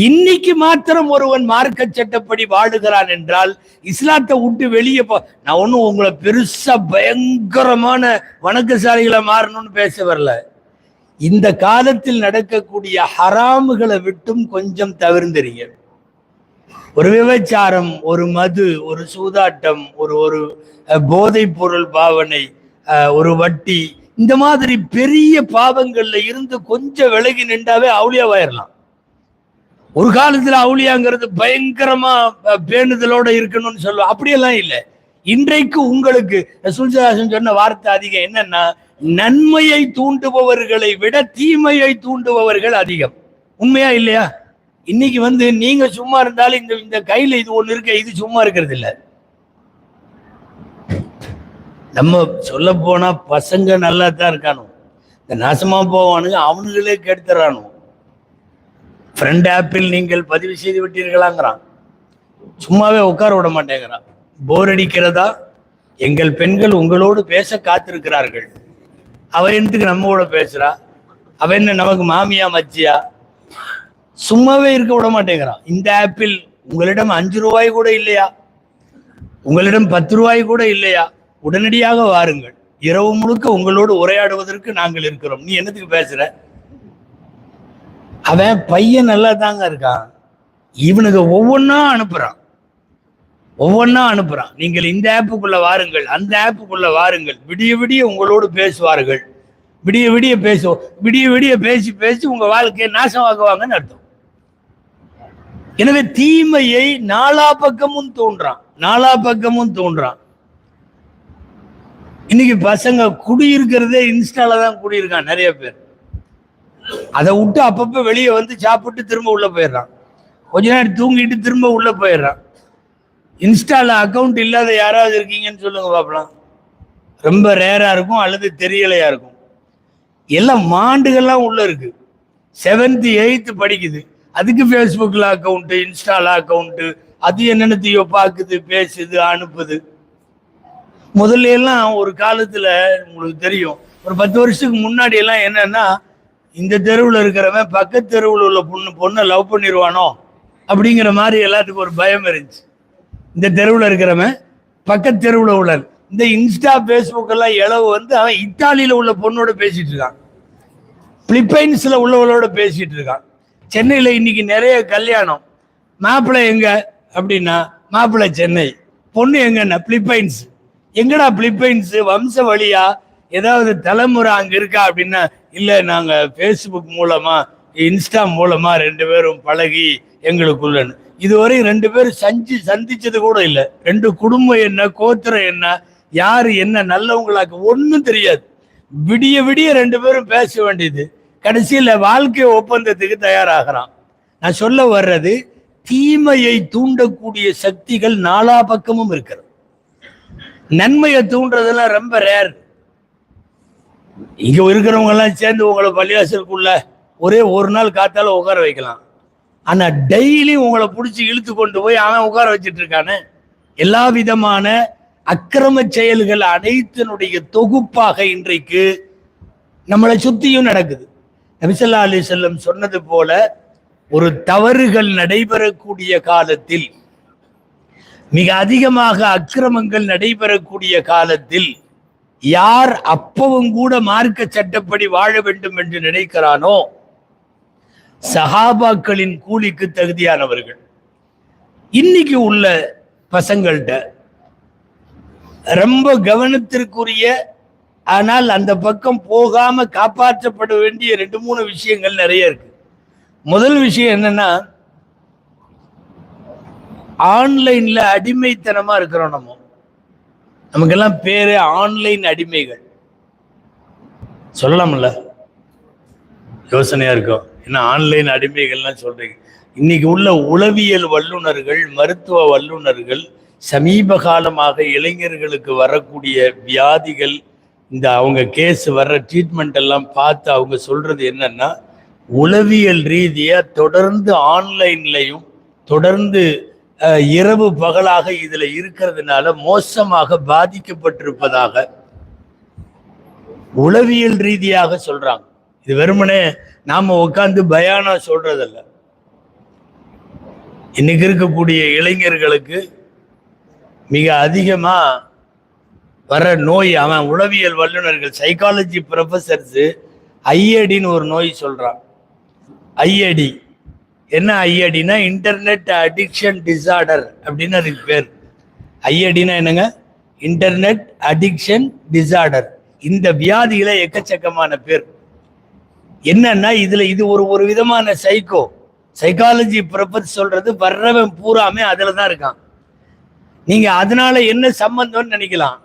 இன்னைக்கு மாத்திரம் ஒருவன் மார்க்க சட்டப்படி வாழுகிறான் என்றால், இஸ்லாத்தை விட்டு வெளியே நான் ஒன்னும் உங்களை பெருசா பயங்கரமான வணக்கசாலிகளை மாறணும்னு பேச வரல. இந்த காலத்தில் நடக்கக்கூடிய ஹராமுகளை விட்டும் கொஞ்சம் தவிர்ந்துறீங்க. ஒரு விபச்சாரம், ஒரு மது, ஒரு சூதாட்டம், ஒரு போதைப் பொருள் பாவனை, ஒரு வட்டி, இந்த மாதிரி பெரிய பாவங்கள்ல இருந்து கொஞ்சம் விலகி நின்றாவே அவுளியாவாயிரலாம். ஒரு காலத்துல அவுளியாங்கிறது பயங்கரமா பேணுதலோட இருக்கணும்னு சொல்லுவோம், அப்படியெல்லாம் இல்லை. இன்றைக்கு உங்களுக்கு ரசூல் ஸல்லல்லாஹு அலைஹி வஸல்லம் சொன்ன வார்த்தை அதிகம். என்னன்னா, நன்மையை தூண்டுபவர்களை விட தீமையை தூண்டுபவர்கள் அதிகம். உண்மையா இல்லையா? இன்னைக்கு வந்து நீங்க சும்மா இருந்தாலும் இந்த கையில இது ஒண்ணு இருக்க, இது சும்மா இருக்கிறது இல்லை. நம்ம சொல்ல போனா பசங்க நல்லா தான் இருக்கானோ, இந்த நாசமா போவானுங்க, அவனுங்களே கெடுத்துறானோ. ஃப்ரெண்ட் ஆப்பில் நீங்கள் பதிவு செய்து விட்டீர்களாங்கிறான், சும்மாவே உட்கார விட மாட்டேங்கிறான். போர் அடிக்கிறதா? எங்கள் பெண்கள் உங்களோடு பேச காத்திருக்கிறார்கள். அவ என்னத்துக்கு நம்மோட பேசுறா? அவ என்ன நமக்கு மாமியா மச்சியா? சும்மாவே இருக்க விட மாட்டேங்கிறான். இந்த ஆப்பில் உங்களிடம் 5 ரூபாய் கூட இல்லையா? உங்களிடம் 10 ரூபாய் கூட இல்லையா? உடனடியாக வாருங்கள், இரவு முழுக்க உங்களோடு உரையாடுவதற்கு நாங்கள் இருக்கிறோம். நீ என்னத்துக்கு பேசுற? அவன் பையன் நல்லா தாங்க இருக்கான், இவனுக்கு ஒவ்வொன்னா அனுப்புறான். நீங்கள் இந்த ஆப்புக்குள்ள வாருங்கள், அந்த ஆப்புக்குள்ள வாருங்கள், விடிய விடிய உங்களோடு பேசுவார்கள், விடிய விடிய பேசுவோம், விடிய விடிய பேசி பேசி உங்க வாழ்க்கையை நாசமாக்குவாங்கன்னு அர்த்தம். எனவே தீமையை நாலா பக்கமும் தோன்றான். இன்னைக்கு பசங்க குடியிருக்கிறதே இன்ஸ்டால தான் குடியிருக்கான் நிறைய பேர். அதை விட்டு அப்பப்ப வெளியே வந்து சாப்பிட்டு திரும்ப உள்ள போயிடுறான், கொஞ்ச நேரம் தூங்கிட்டு திரும்ப உள்ள போயிடுறான். இன்ஸ்டால அக்கௌண்ட் இல்லாத யாராவது இருக்கீங்கன்னு சொல்லுங்க பாப்பலாம். ரொம்ப ரேரா இருக்கும் அல்லது தெரியலையா இருக்கும். எல்லாம் மாண்டுகள்லாம் உள்ள இருக்கு. 7th 8th படிக்குது, அதுக்கு ஃபேஸ்புக்கில் அக்கௌண்ட்டு, இன்ஸ்டால அக்கௌண்ட்டு, அது என்னென்னத்தையோ பார்க்குது, பேசுது, அனுப்புது. முதல்ல எல்லாம் ஒரு காலத்துல உங்களுக்கு தெரியும், ஒரு 10 வருஷத்துக்கு முன்னாடி எல்லாம் என்னன்னா, இந்த தெருவில் இருக்கிறவன் பக்கத்து தெருவில் உள்ள பொண்ணை லவ் பண்ணிடுவானோ அப்படிங்கிற மாதிரி எல்லாத்துக்கும் ஒரு பயம் இருந்துச்சு. இந்த தெருவில் இருக்கிறவன் பக்கத்து தெருவில் உள்ள இந்த இன்ஸ்டா ஃபேஸ்புக் எல்லாம் இளவு வந்து அவன் இத்தாலியில உள்ள பொண்ணோட பேசிட்டு இருக்கான், பிலிப்பைன்ஸ்ல உள்ளவளோட பேசிட்டு இருக்கான். சென்னையில இன்னைக்கு நிறைய கல்யாணம், மாப்பிள்ளை எங்க அப்படின்னா மாப்பிள்ளை சென்னை, பொண்ணு எங்கன்னா பிலிப்பைன்ஸ். எங்கடா பிலிப்பைன்ஸ்? வம்ச வழியா ஏதாவது தலைமுறை அங்க இருக்கா அப்படின்னா இல்ல, நாங்க ஃபேஸ்புக் மூலமா இன்ஸ்டா மூலமா 2 பேரும் பழகி எங்களுக்குள்ளன்னு. இதுவரை 2 பேரும் சந்திச்சது கூட இல்லை. 2 குடும்பம் என்ன, கோத்திரம் என்ன, யாரு என்ன, நல்லவங்களாக்கு ஒன்றும் தெரியாது. விடிய விடிய 2 பேரும் பேச வேண்டியது, கடைசியில் வாழ்க்கை ஒப்பந்தத்துக்கு தயாராகிறான். நான் சொல்ல வர்றது, தீமையை தூண்டக்கூடிய சக்திகள் நாலா பக்கமும் இருக்கிறது. நன்மையை தூண்டுறதெல்லாம் ரொம்ப ரேர். இங்க இருக்கிறவங்க எல்லாம் சேர்ந்து உங்களை பள்ளிவாசலுக்குள்ள ஒரே ஒரு நாள் காத்தால உட்கார வைக்கலாம். ஆனா டெய்லி உங்களை பிடிச்சி இழுத்து கொண்டு போய் அவன் உட்கார வச்சிட்டு இருக்கானே. எல்லா விதமான அக்கிரம செயல்கள் அனைத்தினுடைய தொகுப்பாக இன்றைக்கு நம்மளை சுத்தியும் நடக்குது. நபி ஸல்லல்லாஹு அலைஹி வஸல்லம் சொன்னது போல, ஒரு தவறுகள் நடைபெறக்கூடிய காலத்தில், மிக அதிகமாக அக்கிரமங்கள் நடைபெறக்கூடிய காலத்தில், யார் அப்பவும் கூட மார்க்க சட்டப்படி வாழ வேண்டும் என்று நினைக்கிறானோ சஹாபாக்களின் கூலிக்கு தகுதியானவர்கள். இன்னைக்கு உள்ள பசங்கள்கிட்ட ரொம்ப கவனத்திற்குரிய, ஆனால் அந்த பக்கம் போகாம காப்பாற்றப்பட வேண்டிய 2-3 விஷயங்கள் நிறைய இருக்கு. முதல் விஷயம் என்னன்னா, ஆன்லைன்ல அடிமைத்தனமா இருக்கிறோம். நமக்கெல்லாம் பேரு ஆன்லைன் அடிமைகள் சொல்லலாம்ல, யோசனையா இருக்கும். என்ன ஆன்லைன் அடிமைகள்லாம் சொல்றீங்க? இன்னைக்கு உள்ள உளவியல் வல்லுநர்கள், மருத்துவ வல்லுநர்கள் சமீப காலமாக இளைஞர்களுக்கு வரக்கூடிய வியாதிகள், இந்த அவங்க கேஸ் வர்ற ட்ரீட்மெண்ட் எல்லாம் பார்த்து அவங்க சொல்றது என்னன்னா, உளவியல் ரீதியா தொடர்ந்து ஆன்லைன்லையும் தொடர்ந்து இரவு பகலாக இதுல இருக்கிறதுனால மோசமாக பாதிக்கப்பட்டிருப்பதாக உளவியல் ரீதியாக சொல்றாங்க. இது வெறுமனே நாம உட்கார்ந்து பயானா சொல்றதல்ல. இன்னைக்கு இருக்கக்கூடிய இளைஞர்களுக்கு மிக அதிகமா வர நோய், அவன் உளவியல் வல்லுநர்கள், சைக்காலஜி ப்ரொஃபசர்ஸ் ஐஏடின்னு ஒரு நோய் சொல்றான். ஐஏடி என்ன? ஐஏடினா இன்டர்நெட் அடிக்ஷன் டிசார்டர் அப்படின்னு அதுக்கு பேர். ஐஏடினா என்னங்க? Internet addiction disorder. இந்த வியாதியில எக்கச்சக்கமான பேர். என்னன்னா இது ஒரு விதமான சைக்காலஜி ப்ரொஃபசர் சொல்றது, வர்றவன் பூராமே அதுல தான் இருக்கான். நீங்க அதனால என்ன சம்பந்தம்னு நினைக்கலாம்.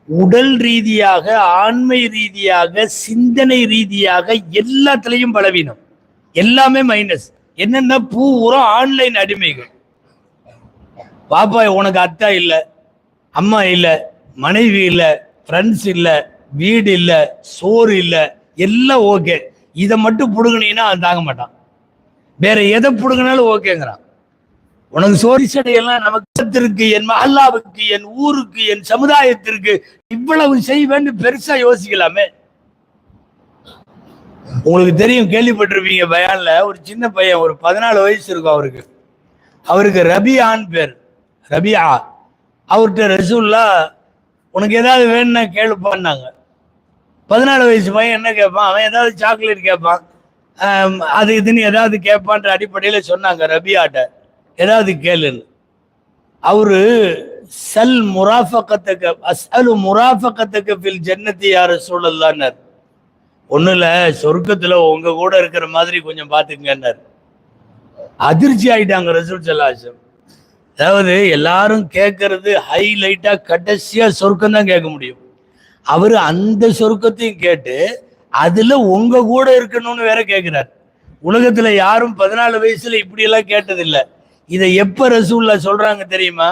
உடல் ரீதியாக, ஆண்மை ரீதியாக, சிந்தனை ரீதியாக எல்லாத்துலயும் பலவீனம், எல்லாமே மைனஸ். என்னன்னா பூரா ஆன்லைன் அடிமைகள். பாப்பா உனக்கு அத்தா இல்ல, அம்மா இல்ல, மனைவி இல்ல, ஃப்ரெண்ட்ஸ் இல்ல, வீடு இல்ல, சோறு இல்ல, எல்லாம் ஓகே. இதை மட்டும் புடுங்கினீங்கன்னா அவன் தாங்க மாட்டான். வேற எதை புடுங்கினாலும் ஓகேங்கிறான். உனக்கு சோரிசடையெல்லாம் நமக்கு, என் மஹல்லாவுக்கு, என் ஊருக்கு, என் சமுதாயத்திற்கு இவ்வளவு செய்வேன்னு பெருசா யோசிக்கலாமே. உங்களுக்கு தெரியும், கேள்விப்பட்டிருப்பீங்க, பயான்ல ஒரு சின்ன பையன், ஒரு 14 வயசு இருக்கும் அவருக்கு ரபியான்னு பேர். ரபியா. அவர்கிட்ட ரசூல்லா உனக்கு ஏதாவது வேணும்னா கேளுப்பான்னாங்க. 14 வயசு பையன் என்ன கேட்பான்? அவன் ஏதாவது சாக்லேட் கேட்பான், அது இதுன்னு ஏதாவது கேட்பான்ற அடிப்படையில சொன்னாங்க ரபியாட்ட, ஏதாவது கேளுன்னு. அவரு சல் முராஃபகத்துக்கு, அஸ்அலு முராஃபகத்துக்கு ஃபில் ஜன்னத்தி யா ரசூலல்லாஹ்னார். ஒண்ணு இல்ல, சொர்க்கத்துல உங்க கூட இருக்கிற மாதிரி கொஞ்சம் பாத்துக்கங்கன்னாரு. அதிர்ச்சி ஆயிட்டாங்க ரசூல் ஸல்லல்லாஹு அலைஹி வஸல்லம். அதாவது எல்லாரும் கேட்கறது ஹைலைட்டா கடைசியா சொர்க்கம் தான் கேட்க முடியும். அவரு அந்த சொர்க்கத்தையும் கேட்டு அதுல உங்க கூட இருக்கணும்னு வேற கேட்கிறார். உலகத்துல யாரும் 14 வயசுல இப்படி எல்லாம் கேட்டதில்லை. இதை எப்ப ரசூல்லா சொல்றாங்க தெரியுமா?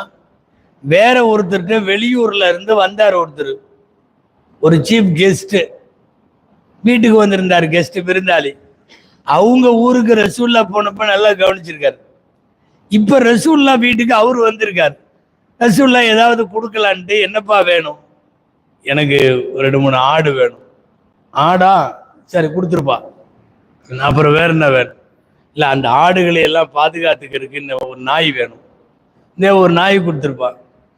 வேற ஒருத்தர்கிட்ட வெளியூர்ல இருந்து வந்தார் ஒருத்தர், ஒரு சீஃப் கெஸ்ட் வீட்டுக்கு வந்திருந்தார், கெஸ்ட் விருந்தாளி. அவங்க ஊருக்கு ரசூல்லா போனப்ப நல்லா கவனிச்சிருக்காரு. இப்ப ரசூல்லா வீட்டுக்கு அவரு வந்திருக்காரு. ரசூல்லா ஏதாவது கொடுக்கலான்ட்டு, என்னப்பா வேணும்? எனக்கு 2-3 ஆடு வேணும். ஆடா, சரி கொடுத்துருப்பா. அப்புறம் வேற என்ன வேணும்? இல்ல அந்த ஆடுகளை எல்லாம் பாதுகாத்துக்கிறதுக்கு ஒரு நாய் வேணும். இந்த ஒரு நாய் கொடுத்துருப்பா.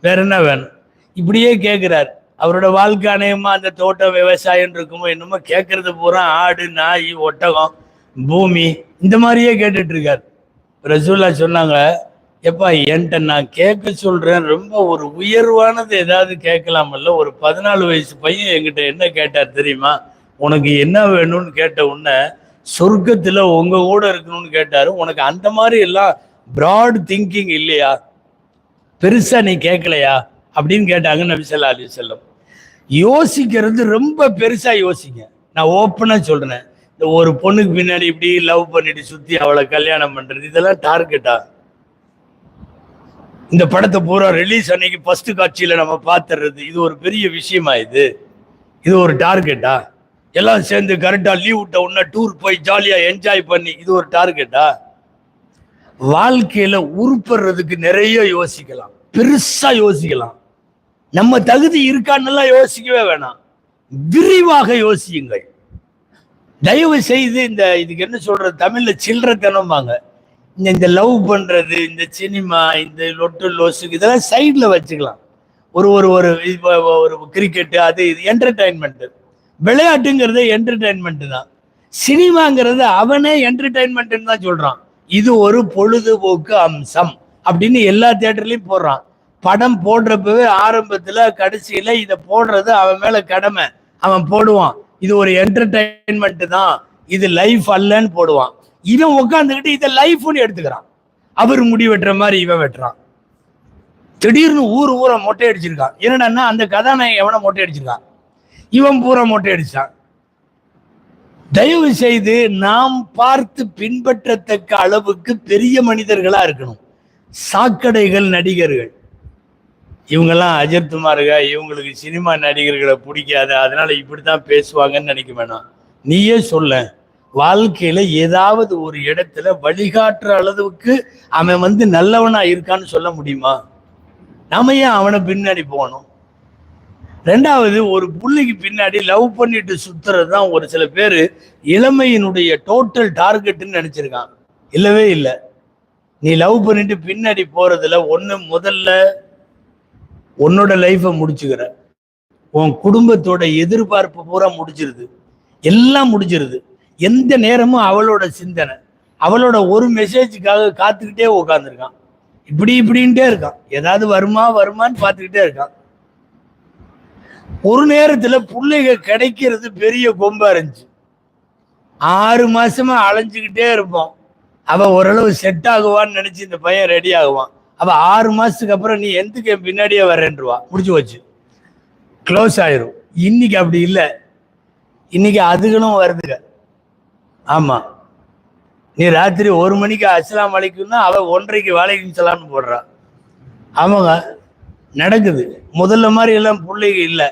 வேற என்ன வேணும்? இப்படியே கேட்கிறார். அவரோட வாழ்க்கை அநேகமா அந்த தோட்டம் விவசாயம் இருக்குமோ என்னமோ, கேட்கறது பூரா ஆடு, நாய், ஒட்டகம், பூமி, இந்த மாதிரியே கேட்டுட்டு இருக்காரு. ரசூல்லா சொன்னாங்க, எப்பா என்கிட்ட நான் கேட்க சொல்றேன், ரொம்ப ஒரு உயர்வானது ஏதாவது கேட்கலாமல்ல. ஒரு 14 வயசு பையன் என்கிட்ட என்ன கேட்டார் தெரியுமா? உனக்கு என்ன வேணும்னு கேட்ட உடனே சொர்க்கத்துல உங்க கூட இருக்கணும்னு கேட்டாரு. உனக்கு அந்த மாதிரி எல்லாம் பிராட் திங்கிங் இல்லையா? பெருசா நீ கேட்கலையா அப்படின்னு கேட்டாங்க நபி ஸல்லல்லாஹு அலைஹி வஸல்லம். யோசிக்கிறது ரொம்ப பெருசா யோசிங்க. நான் ஓப்பனா சொல்றேன், இந்த ஒரு பொண்ணுக்கு பின்னாடி இப்படி லவ் பண்ணிட்டு சுத்தி அவளை கல்யாணம் பண்றது, இதெல்லாம் டார்கெட்டா? இந்த படத்தை பூரா ரிலீஸ் அன்னைக்கு ஃபர்ஸ்ட் காட்சியில நம்ம பார்த்துறது, இது ஒரு பெரிய விஷயமா? இது ஒரு டார்கெட்டா? எல்லாம் சேர்ந்து கரெக்டா லீவ் விட்ட உடனே டூர் போய் ஜாலியா என்ஜாய் பண்ணி, இது ஒரு டார்கெட்டா? வாழ்க்கையில உருப்படுறதுக்கு நிறைய யோசிக்கலாம், பெருசா யோசிக்கலாம். நம்ம தகுதி இருக்கான்னு யோசிக்கவே வேணாம், விரிவாக யோசியுங்கள். தயவு செய்து இந்த இதுக்கு என்ன சொல்றது, தமிழ்ல சில்லறத்தனம்பாங்க. இந்த லவ் பண்றது, இந்த சினிமா, இந்த லொட்டு லோசுக்கு இதெல்லாம் சைட்ல வச்சுக்கலாம். ஒரு ஒரு ஒரு கிரிக்கெட்டு, அது இது என்டர்டைன்மெண்ட். விளையாட்டுங்கிறது என்டர்டைன்மெண்ட் தான். சினிமாங்கிறது அவனே என்டர்டைன்மெண்ட் தான் சொல்றான். இது ஒரு பொழுதுபோக்கு அம்சம் அப்படின்னு எல்லா தியேட்டர்லயும் போடுறான். படம் போடுறப்பவே ஆரம்பத்துல கடைசியில இதை போடுறது அவன் மேல கடமை, அவன் போடுவான். இது ஒரு என்டர்டைன்மெண்ட் தான், இது லைஃப் அல்லன்னு போடுவான். இவன் உட்காந்துக்கிட்டு இதை லைஃப்னு எடுத்துக்கிறான். அவர் முடி வெட்டுற மாதிரி இவன் வெட்டுறான். திடீர்னு ஊரை மொட்டை அடிச்சிருக்கான். என்னடா அந்த கதாநாயகன் எவனை மொட்டை அடிச்சிருக்கான், இவன் பூரா மொட்டை அடிச்சான். தயவு செய்து நாம் பார்த்து பின்பற்றத்தக்க அளவுக்கு பெரிய மனிதர்களா இருக்கணும். சாக்கடைகள் நடிகர்கள் இவங்கெல்லாம் அஜித் குமாருங்க, இவங்களுக்கு சினிமா நடிகர்களை பிடிக்காது, அதனால இப்படித்தான் பேசுவாங்கன்னு நினைக்க வேணாம். நீயே சொல்ல, வாழ்க்கையில ஏதாவது ஒரு இடத்துல வழிகாட்டுற அளவுக்கு அவன் நல்லவனா இருக்கான்னு சொல்ல முடியுமா? நாம ஏன் அவனை பின்னாடி போகணும்? ரெண்டாவது, ஒரு புள்ளைக்கு பின்னாடி லவ் பண்ணிட்டு சுத்துறது தான் ஒரு சில பேர் இளமையினுடைய டோட்டல் டார்கெட்னு நினைச்சிருக்கான். இல்லவே இல்லை. நீ லவ் பண்ணிட்டு பின்னாடி போறதுல முதல்ல உன்னோட லைஃபை முடிச்சுக்கிற, உன் குடும்பத்தோட எதிர்பார்ப்பு பூரா முடிச்சிருது, எல்லாம் முடிச்சிருது. எந்த நேரமும் அவளோட சிந்தனை, அவளோட ஒரு மெசேஜுக்காக காத்துக்கிட்டே உட்காந்துருக்கான். இப்படின்ட்டே இருக்கான். ஏதாவது வருமான்னு பார்த்துக்கிட்டே இருக்கான். ஒரு நேரத்துல பிள்ளைங்க கிடைக்கிறது பெரிய கொம்பா இருந்துச்சு. 6 மாசமா அலைஞ்சுக்கிட்டே இருப்போம். அவ ஓரளவு செட் ஆகுவான்னு நினைச்சு இந்த பையன் ரெடி ஆகுவான். அவ 6 மாசத்துக்கு அப்புறம் நீ எதுக்கு என் பின்னாடியே வரேன்ருவா. முடிச்சு வச்சு க்ளோஸ் ஆயிரும். இன்னைக்கு அப்படி இல்லை. இன்னைக்கு அதுகளும் வருதுங்க. ஆமா, நீ ராத்திரி 1 மணிக்கு அஸ்ஸலாமு அலைக்கும்னா அவ 1:30க்கு வலைக்கும் சலாம்னு போடுறா. ஆமாங்க, நடக்குது. முதல்ல மாதிரி எல்லாம் பிள்ளைங்க இல்லை.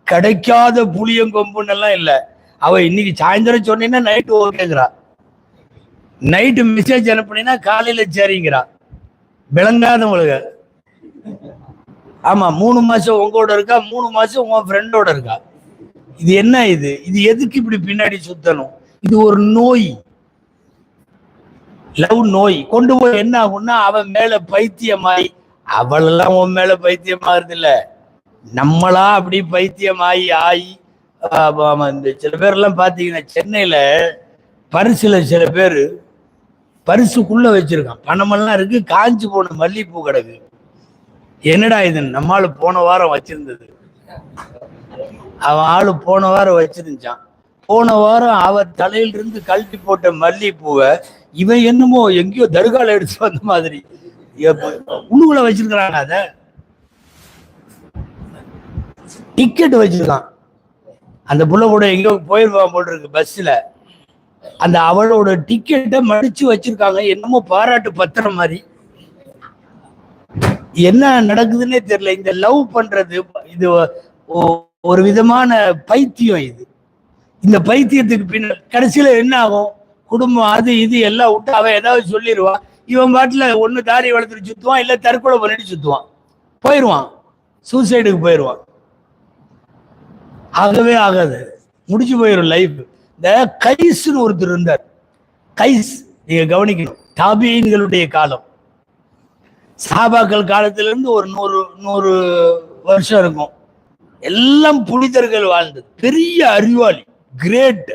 கிடைக்காத புளியங்கொம்புன்னு எல்லாம் இல்லை. அவ இன்னைக்கு சாயந்தரம் சொன்னீங்கன்னா நைட்டு ஓகேங்கிறா, நைட்டு மெசேஜ் அனுப்புனீங்கன்னா காலையில சரிங்கிறா. விளங்காதவங்களுக்கு. ஆமா, 3 மாசம் உங்களோட இருக்கா, 3 மாசம் உன் ஃப்ரெண்டோட இருக்கா. இது என்ன? இது எதுக்கு இப்படி பின்னாடி சுத்தணும்? இது ஒரு நோய், லவ் நோய். கொண்டு போய் என்ன ஆகும்னா அவன் மேல பைத்தியமாயி, அவளெல்லாம் உன் மேல பைத்தியமாகுறது இல்ல, நம்மளா அப்படி பைத்தியமாயி இந்த சில பேர்லாம் பாத்தீங்கன்னா சென்னையில பரிசுல சில பேர் பரிசுக்குள்ள வச்சிருக்கான், பணமெல்லாம் இருக்கு, காஞ்சி போன மல்லிகைப்பூ கிடக்கு. என்னடா இது? நம்ம ஆளு போன வாரம் வச்சிருந்தது, அவன் ஆளு போன வாரம் வச்சிருந்தான். போன வாரம் அவ தலையிலிருந்து கழட்டி போட்ட மல்லிகைப்பூவை இவன் என்னமோ எங்கேயோ தர்கால எடுத்து வந்த மாதிரி உள்ளுக்குள்ள வச்சிருக்கிறாங்க. அத டிக்கெட் வச்சிருக்கான். அந்த புள்ள கூட எங்கேயோ போயிருவான் போல் இருக்கு பஸ்ல. அந்த அவளோட டிக்கெட்டை மடிச்சு வச்சிருக்காங்க, என்னமோ பாராட்டு பத்திரம் மாதிரி. என்ன நடக்குதுன்னே தெரியல. இந்த லவ் பண்றது இது ஒரு விதமான பைத்தியம். இது இந்த பைத்தியத்துக்கு பின்ன கடைசியில என்ன ஆகும்? குடும்பம் அது இது எல்லாம் விட்டு அவன் ஏதாவது சொல்லிடுவான். இவன் பாட்டுல ஒண்ணு தாடி வளர்த்துட்டு சுத்துவான், இல்ல தற்கொலை பண்ணிட்டு சுத்துவான், போயிடுவான், சூசைடுக்கு போயிடுவான். ஆகவே ஆகாது, முடிச்சு போயிடும் லைஃப். இந்த கைஸ்ன்னு ஒருத்தர் இருந்தார். கைஸ் நீங்க கவனிக்கணும், தாபீன்களுடைய காலம், சஹாபாக்கள் காலத்திலிருந்து ஒரு 100 வருஷம் இருக்கும். எல்லாம் புனிதர்கள் வாழ்ந்தது. பெரிய அறிவாளி, கிரேட்,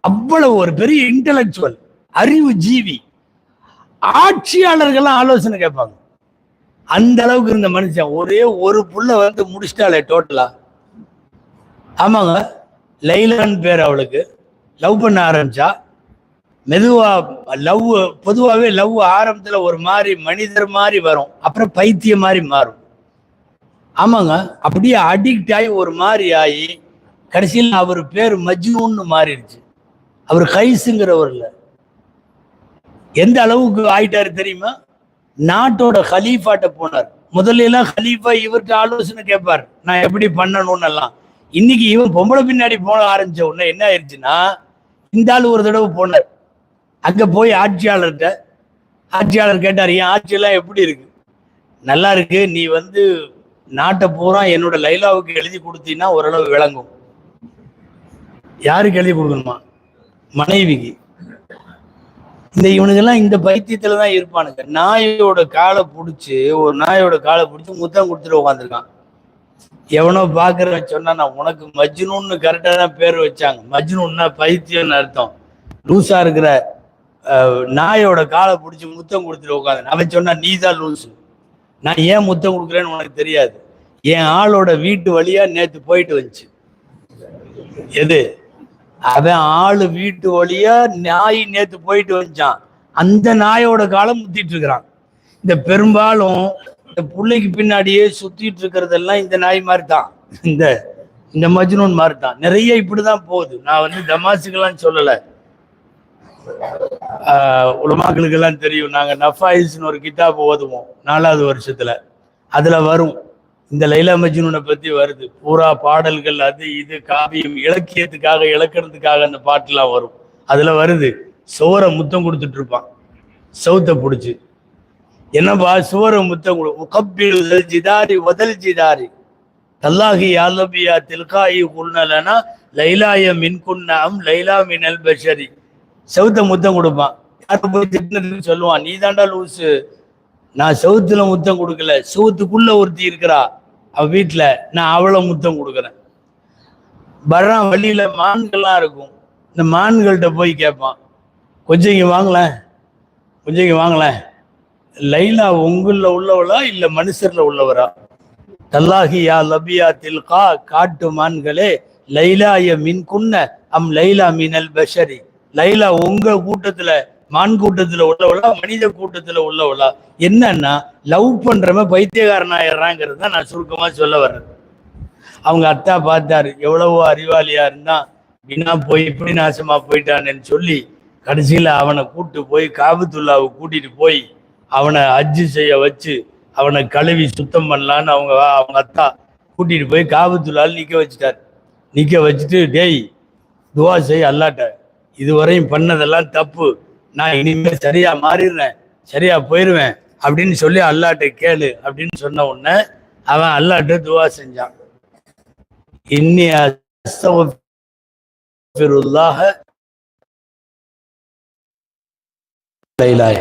அவ்வளவு ஒரு பெரிய இன்டலெக்சுவல், அறிவு ஜீவி. ஆட்சியாளர்கள்லாம் ஆலோசனை கேட்பாங்க. அந்த அளவுக்கு இருந்த மனுஷன். ஒரே ஒரு புள்ள வந்து முடிச்சிட்டாலே டோட்டலா. ஆமாங்க, லைலான்னு பேர் அவளுக்கு. லவ் பண்ண ஆரம்பிச்சா. மெதுவா லவ், பொதுவாகவே லவ் ஆரம்பத்துல ஒரு மாதிரி மனிதர் மாதிரி வரும், அப்புறம் பைத்தியம் மாதிரி மாறும். ஆமாங்க, அப்படியே அடிக்ட் ஆகி ஒரு மாதிரி ஆகி கடைசியில் அவர் பேர் மஜ்னூன்னு மாறிடுச்சு. அவர் கைஸுங்கிறவர் இல்லை. எந்த அளவுக்கு ஆயிட்டாரு தெரியுமா? நாட்டோட ஹலீஃபாட்ட போனார். முதல்ல எல்லாம் ஹலீஃபா இவர்கிட்ட ஆலோசனை கேட்பார், நான் எப்படி பண்ணணும்னு எல்லாம். இன்னைக்கு இவன் பொம்பளை பின்னாடி போன ஆரம்பிச்ச உடனே என்ன ஆயிடுச்சுன்னா, இந்த ஆள் ஒரு தடவை போனார். அங்க போய் ஆட்சியாளர்கிட்ட, ஆட்சியாளர் கேட்டார், என் ஆட்சியெல்லாம் எப்படி இருக்கு? நல்லா இருக்கு, நீ வந்து நாட்டை பூரா என்னோட லைலாவுக்கு எழுதி கொடுத்தீங்கன்னா ஓரளவு விளங்கும். யாருக்கு எழுதி கொடுக்கணுமா? மனைவிக்கு. இந்த இவனுக்கெல்லாம் இந்த பைத்தியத்துல தான் இருப்பானுங்க. நாயோட காலை பிடிச்சி, ஒரு நாயோட காலை பிடிச்சி முத்தம் கொடுத்துட்டு உட்காந்துருக்கான். எவனோ பாக்குறவன் சொன்னா, நான் உனக்கு மஜ்னூன்னு கரெக்டா தான் பேர் வச்சாங்க. மஜ்னூன்னா பைத்தியம்னு அர்த்தம். லூசா இருக்கிற நாயோட காலை பிடிச்சி முத்தம் கொடுத்துட்டு உட்காந்து. அவன் சொன்னா, நீ தான் லூசு, நான் ஏன் முத்தம் கொடுக்குறேன்னு உனக்கு தெரியாது. என் ஆளோட வீட்டு வழியா நேத்து போயிட்டு வந்துச்சு. எது? அவன் ஆளு வீட்டு வழியா நாய் நேத்து போயிட்டு வந்துச்சான். அந்த நாயோட காலம் முத்திட்டு இருக்கிறான். இந்த பெரும்பாலும் இந்த பிள்ளைக்கு பின்னாடியே சுத்திட்டு இருக்கிறதெல்லாம் இந்த நாய் மாதிரி தான், இந்த மஜ்னூன் மாதிரி தான். நிறைய இப்படிதான் போகுது. நான் வந்து தமாசுக்கெல்லாம் சொல்லலை, உலமாக்களுக்கு எல்லாம் தெரியும். நாங்க நஃபாயிஸ்னு ஒரு கிதாப் ஓதுவோம் 4வது வருஷத்துல. அதுல வரும், இந்த லைலா மஜ்னூனை பத்தி வருது. பூரா பாடல்கள், அது இது காவியம், இலக்கியத்துக்காக இலக்கணத்துக்காக அந்த பாட்டுலாம் வரும். அதுல வருது, சுவரை முத்தம் கொடுத்துட்டு இருப்பான், சவுத்தை பிடிச்சு. என்னப்பா சுவரை முத்தம் கொடு? ஜிதாரி வதல் ஜிதாரி தல்லாஹி யாலபியா தில்காயி குன்னலனா லைலாய மின் குன்னம் லைலா மினல் பஷரி. செவுத்த முத்தம் கொடுப்பான். யாருக்கு போய் திட்டினதுன்னு சொல்லுவான், நீ தாண்டா லூசு, நான் செவுத்துல முத்தம் கொடுக்கல, செவுத்துக்குள்ள ஒருத்தி இருக்கிறா அவ வீட்டுல, நான் அவளை முத்தம் கொடுக்குறேன். வர்றான், வழியில மான்கள்லாம் இருக்கும். இந்த மான்கள்கிட்ட போய் கேட்பான், கொஞ்சம் இங்க வாங்கலேன், கொஞ்சம் இங்க வாங்கலேன், லைலா உங்கள உள்ளவளா இல்ல மனுஷர்ல உள்ளவரா? தல்லாஹி யா லபியா தில்கா, காட்டு மான்களே, லைலாய மின் குன்ன அம் லைலா மினல் பஷரி. லைலா உங்க கூட்டத்துல, மான் கூட்டத்துல உள்ளவளா மனித கூட்டத்துல உள்ளவளா? என்னன்னா, லவ் பண்றவன் பைத்தியக்காரன் ஆயிடுறாங்கிறது தான் நான் சுருக்கமா சொல்ல வர்றேன். அவங்க அத்தா பார்த்தாரு, எவ்வளவோ அறிவாளியா இருந்தா வினா போய் இப்படி நாசமா போயிட்டானேன்னு சொல்லி கடைசியில அவனை கூட்டு போய் காபத்துல்லாவை கூட்டிட்டு போய் அவனை ஹஜ்ஜு செய்ய வச்சு அவனை கழுவி சுத்தம் பண்ணலான்னு அவங்க அத்தா கூட்டிட்டு போய் காபத்துல்லால் நிக்க வச்சுட்டார். நிக்க வச்சுட்டு, டேய் துவா செய் அல்லாட்ட, இதுவரையும் பண்ணதெல்லாம் தப்பு, நான் இனிமேல் சரியா மாறிடுறேன், சரியா போயிடுவேன் அப்படின்னு சொல்லி அல்லாட்ட கேளு அப்படின்னு சொன்ன உடனே அவன் அல்லாட்ட துவா செஞ்சான். இன்னி அஸ்தக்ஃபிருல்லாஹ லைலாய,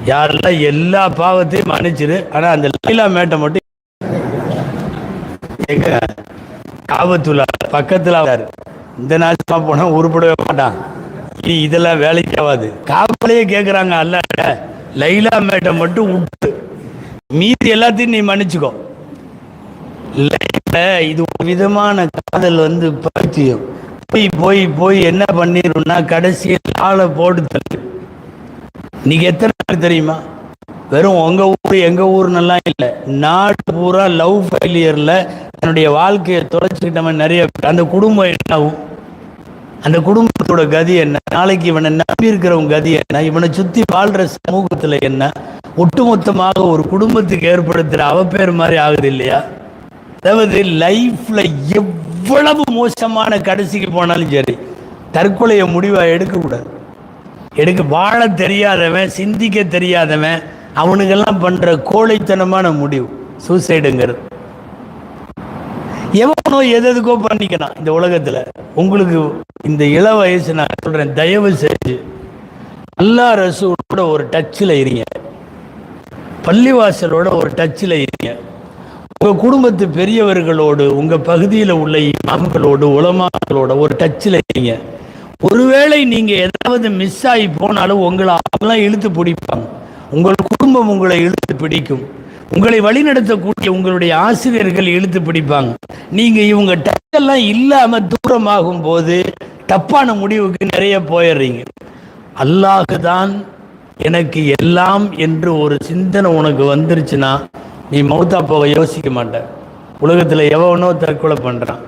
யாரெல்லாம் எல்லா பாவத்தையும் மன்னிச்சிரு, ஆனா அந்த லைலா மேட்டை மட்டும் எங்க காபத்துல்லா பக்கத்துல இந்த நாசமா போனா உருப்படவே மாட்டான். இனி இதெல்லாம் வேலைக்கு ஆகாது. காவலையே கேட்குறாங்க அல்லாட்ட, லைலா மேட்டை மட்டும் விட்டு மீதி எல்லாத்தையும் நீ மன்னிச்சுக்கோ. இது ஒரு விதமான காதல் வந்து பைத்தியம். போய் போய் போய் என்ன பண்ணிடும்னா கடைசியில் ஆளை போட்டு தள்ளு. இன்னைக்கு எத்தனை பேர் தெரியுமா? வெறும் உங்க ஊர் எங்க ஊர்னெல்லாம் இல்லை, நாடு பூரா லவ் ஃபெயிலியர்ல தன்னுடைய வாழ்க்கையை தொலைச்சிக்கிட்டவன் நிறைய பேர். அந்த குடும்பம் என்ன ஆகும்? அந்த குடும்பத்தோட கதி என்ன? நாளைக்கு இவனை நம்பி இருக்கிறவங்க கதி என்ன? இவனை சுத்தி வாழ்ற சமூகத்துல என்ன? ஒட்டுமொத்தமாக ஒரு குடும்பத்துக்கு ஏற்படுத்துற அவப்பேர் மாதிரி ஆகுது இல்லையா? அதாவது லைஃப்ல எவ்வளவு மோசமான கடைசிக்கு போனாலும் சரி, தற்கொலையை முடிவா எடுக்கக்கூடாது. வாழ தெரியாதவன், சிந்திக்க தெரியாதவன், அவனுக்கெல்லாம் பண்ற கோழைத்தனமான முடிவு சூசைடுங்கிறது. எவனோ எதுக்கோ பண்ணிக்கலாம் இந்த உலகத்துல. உங்களுக்கு இந்த இள வயசு நான் சொல்றேன், தயவு செஞ்சு அல்லாஹ் ரசூலோட ஒரு டச்சில் இருங்க, பள்ளிவாசலோட ஒரு டச்சில் இருங்க, உங்க குடும்பத்து பெரியவர்களோடு, உங்க பகுதியில் உள்ள இமாம்களோடு, உலமாக்களோட ஒரு டச்சில் இருங்க. ஒருவேளை நீங்க ஏதாவது மிஸ் ஆகி போனாலும் உங்களை அவங்களாம் இழுத்து பிடிப்பாங்க. உங்கள் குடும்பம் உங்களை இழுத்து பிடிக்கும். உங்களை வழிநடத்தக்கூடிய உங்களுடைய ஆசிரியர்கள் இழுத்து பிடிப்பாங்க. நீங்க இவங்க டச்செல்லாம் இல்லாம தூரமாகும் போது தப்பான முடிவுக்கு நிறைய போயிடுறீங்க. அல்லாஹ் தான் எனக்கு எல்லாம் என்று ஒரு சிந்தனை உனக்கு வந்துருச்சுன்னா நீ மௌத்தா போக யோசிக்க மாட்ட. உலகத்துல எவனோ தற்கொலை பண்றான்.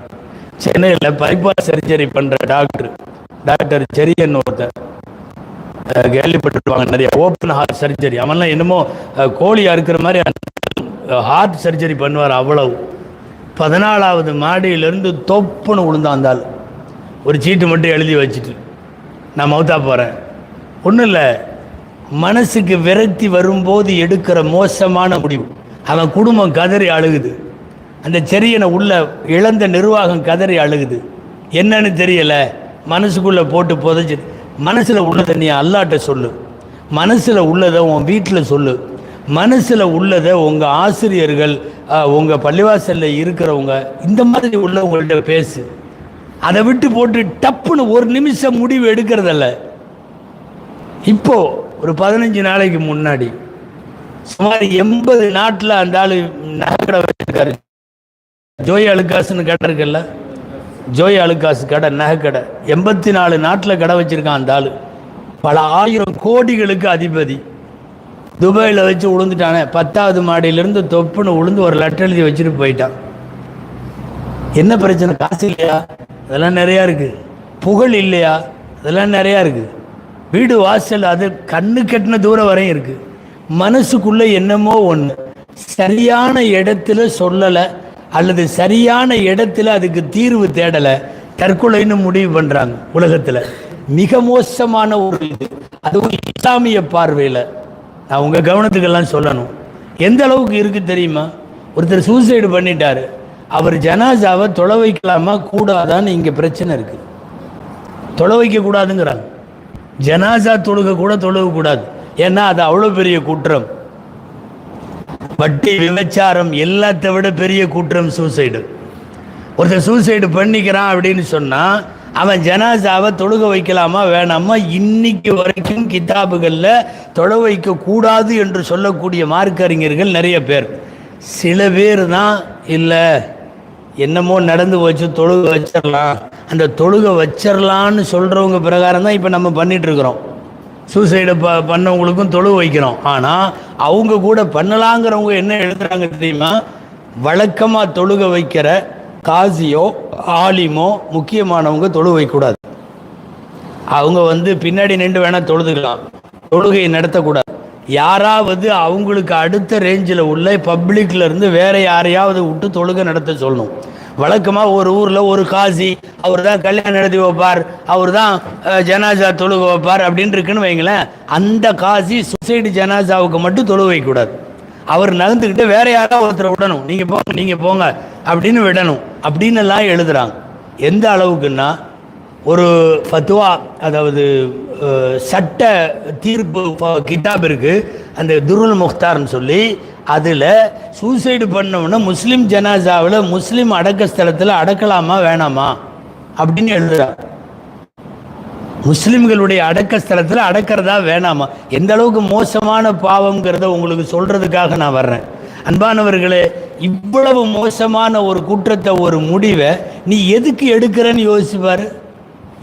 சென்னையில் பைபாஸ் சர்ஜரி பண்ற டாக்டர் செரியன் ஒருத்தர், கேள்விப்பட்டிருப்பாங்க நிறைய, ஓப்பன் ஹார்ட் சர்ஜரி. அவன்லாம் என்னமோ கோழியா இருக்கிற மாதிரி ஹார்ட் சர்ஜரி பண்ணுவார். அவ்வளவு 14வது மாடியிலிருந்து தொப்புன்னு விழுந்தாந்தால் ஒரு சீட்டு மட்டும் எழுதி வச்சுட்டு நான் மௌத்தா போகிறேன். ஒன்றும் இல்லை, மனசுக்கு விரக்தி வரும்போது எடுக்கிற மோசமான முடிவு. அவன் குடும்பம் கதறி அழுகுது, அந்த செரியனை உள்ள இழந்த நிர்வாகம் கதறி அழுகுது. என்னன்னு தெரியலை, மனசுக்குள்ளே போட்டு புதைச்சி. மனசில் உள்ளதை நீ அல்லாட்ட சொல்லு, மனசில் உள்ளதை உன் வீட்டில் சொல்லு, மனசில் உள்ளதை உங்கள் ஆசிரியர்கள், உங்கள் பள்ளிவாசலில் இருக்கிறவங்க, இந்த மாதிரி உள்ளவங்கள்ட்ட பேசு. அதை விட்டு போட்டு டப்புன்னு ஒரு நிமிஷம் முடிவு எடுக்கிறதில்ல. இப்போ ஒரு 15 நாளைக்கு முன்னாடி சுமார் 80 நாட்டில் அந்த ஆள் நகைக்கடை வச்சிருக்காரு. ஜோய் அலுக்காசுன்னு கடை இருக்குல்ல, ஜோய் அலுக்காசு கடை, நகைக்கடை 84 நாட்டில் கடை வச்சிருக்கான் அந்த ஆள். பல 1000 கோடிகளுக்கு அதிபதி. துபாயில் வச்சு விழுந்துட்டானே, 10வது மாடியிலிருந்து தொப்புன்னு விழுந்து ஒரு லெட்டர் எழுதி வச்சுட்டு போயிட்டான். என்ன பிரச்சனை? காசு இல்லையா? அதெல்லாம் நிறையா இருக்கு. புகழ் இல்லையா? அதெல்லாம் நிறையா இருக்கு. வீடு வாசல் அது கண்ணு கட்டின தூரம் வரையும் இருக்கு. மனசுக்குள்ள என்னமோ ஒன்று சரியான இடத்துல சொல்லலை, அல்லது சரியான இடத்துல அதுக்கு தீர்வு தேடலை, தற்கொலைன்னு முடிவு பண்றாங்க. உலகத்துல மிக மோசமான ஒரு இது. அதுவும் இஸ்லாமிய பார்வையில் நான் உங்க கவனத்துக்கெல்லாம் சொல்லணும். எந்த அளவுக்கு இருக்கு தெரியுமா? ஒருத்தர் சூசைடு பண்ணிட்டாரு, அவர் ஜனாசாவை தொலை வைக்கலாமா கூடாதான்னு இங்க பிரச்சனை இருக்கு. தொலை வைக்க கூடாதுங்கிறாங்க. ஜனாசா தொழுக கூட தொழுக கூடாது. ஏன்னா அது அவ்வளோ பெரிய குற்றம். வட்டி, விபச்சாரம் எல்லாத்தை விட பெரிய குற்றம் சூசைடு. ஒருத்தர் சூசைடு பண்ணிக்கிறான் அப்படின்னு சொன்னா அவன் ஜனாசாவை தொழுக வைக்கலாமா வேணாமா? இன்னைக்கு வரைக்கும் கிதாபுகளில் தொழ வைக்க கூடாது என்று சொல்லக்கூடிய மார்க்க அறிஞர்கள் நிறைய பேர். சில பேர் தான் இல்லை என்னமோ நடந்து வச்சு தொழுக வச்சிடலாம், அந்த தொழுக வச்சிடலான்னு சொல்றவங்க பிரகாரம் தான் இப்போ நம்ம பண்ணிட்டு இருக்கிறோம். சூசைடு பண்ணவங்களுக்கும் தொழுக வைக்கிறோம். ஆனால் அவங்க கூட பண்ணலாங்கிறவங்க என்ன எழுதுறாங்க தெரியுமா? வழக்கமாக தொழுக வைக்கிற காசியோ ஆலிமோ முக்கியமானவங்க தொழுக வைக்கக்கூடாது. அவங்க பின்னாடி நின்று வேணா தொழுதுக்கலாம், தொழுகையை நடத்தக்கூடாது. யாராவது அவங்களுக்கு அடுத்த ரேஞ்சில் உள்ள பப்ளிக்ல இருந்து வேற யாரையாவது விட்டு தொழுகை நடத்த சொல்லணும். வழக்கமாக ஒரு ஊரில் ஒரு காசி, அவர் தான் கல்யாணம் நடத்தி வைப்பார், அவர் தான் ஜனாசா தொழுக வைப்பார் அப்படின்னு இருக்குன்னு வைங்களேன். அந்த காசி சுசைடு ஜனாசாவுக்கு மட்டும் தொழுக வைக்கக்கூடாது. அவர் நகர்ந்துக்கிட்டு வேற யாராவது ஒருத்தரை விடணும், நீங்கள் போங்க அப்படின்னு விடணும் அப்படின்னு எல்லாம் எழுதுறாங்க. எந்த அளவுக்குன்னா ஒரு ஃபத்வா, அதாவது சட்ட தீர்ப்பு கிதாப் இருக்கு, அந்த துருல் முக்தார்னு சொல்லி, அதில் சூசைடு பண்ணவன முஸ்லீம் ஜனாசாவில் முஸ்லீம் அடக்க ஸ்தலத்தில் அடக்கலாமா வேணாமா அப்படின்னு எழுதுறாங்க. முஸ்லிம்களுடைய அடக்க ஸ்தலத்தில் அடக்கிறதா வேணாமா? எந்த அளவுக்கு மோசமான பாவம்ங்கிறத உங்களுக்கு சொல்றதுக்காக நான் வர்றேன். அன்பானவர்களே, இவ்வளவு மோசமான ஒரு குற்றத்தை, ஒரு முடிவை நீ எதுக்கு எடுக்கிறன்னு யோசிப்பாரு.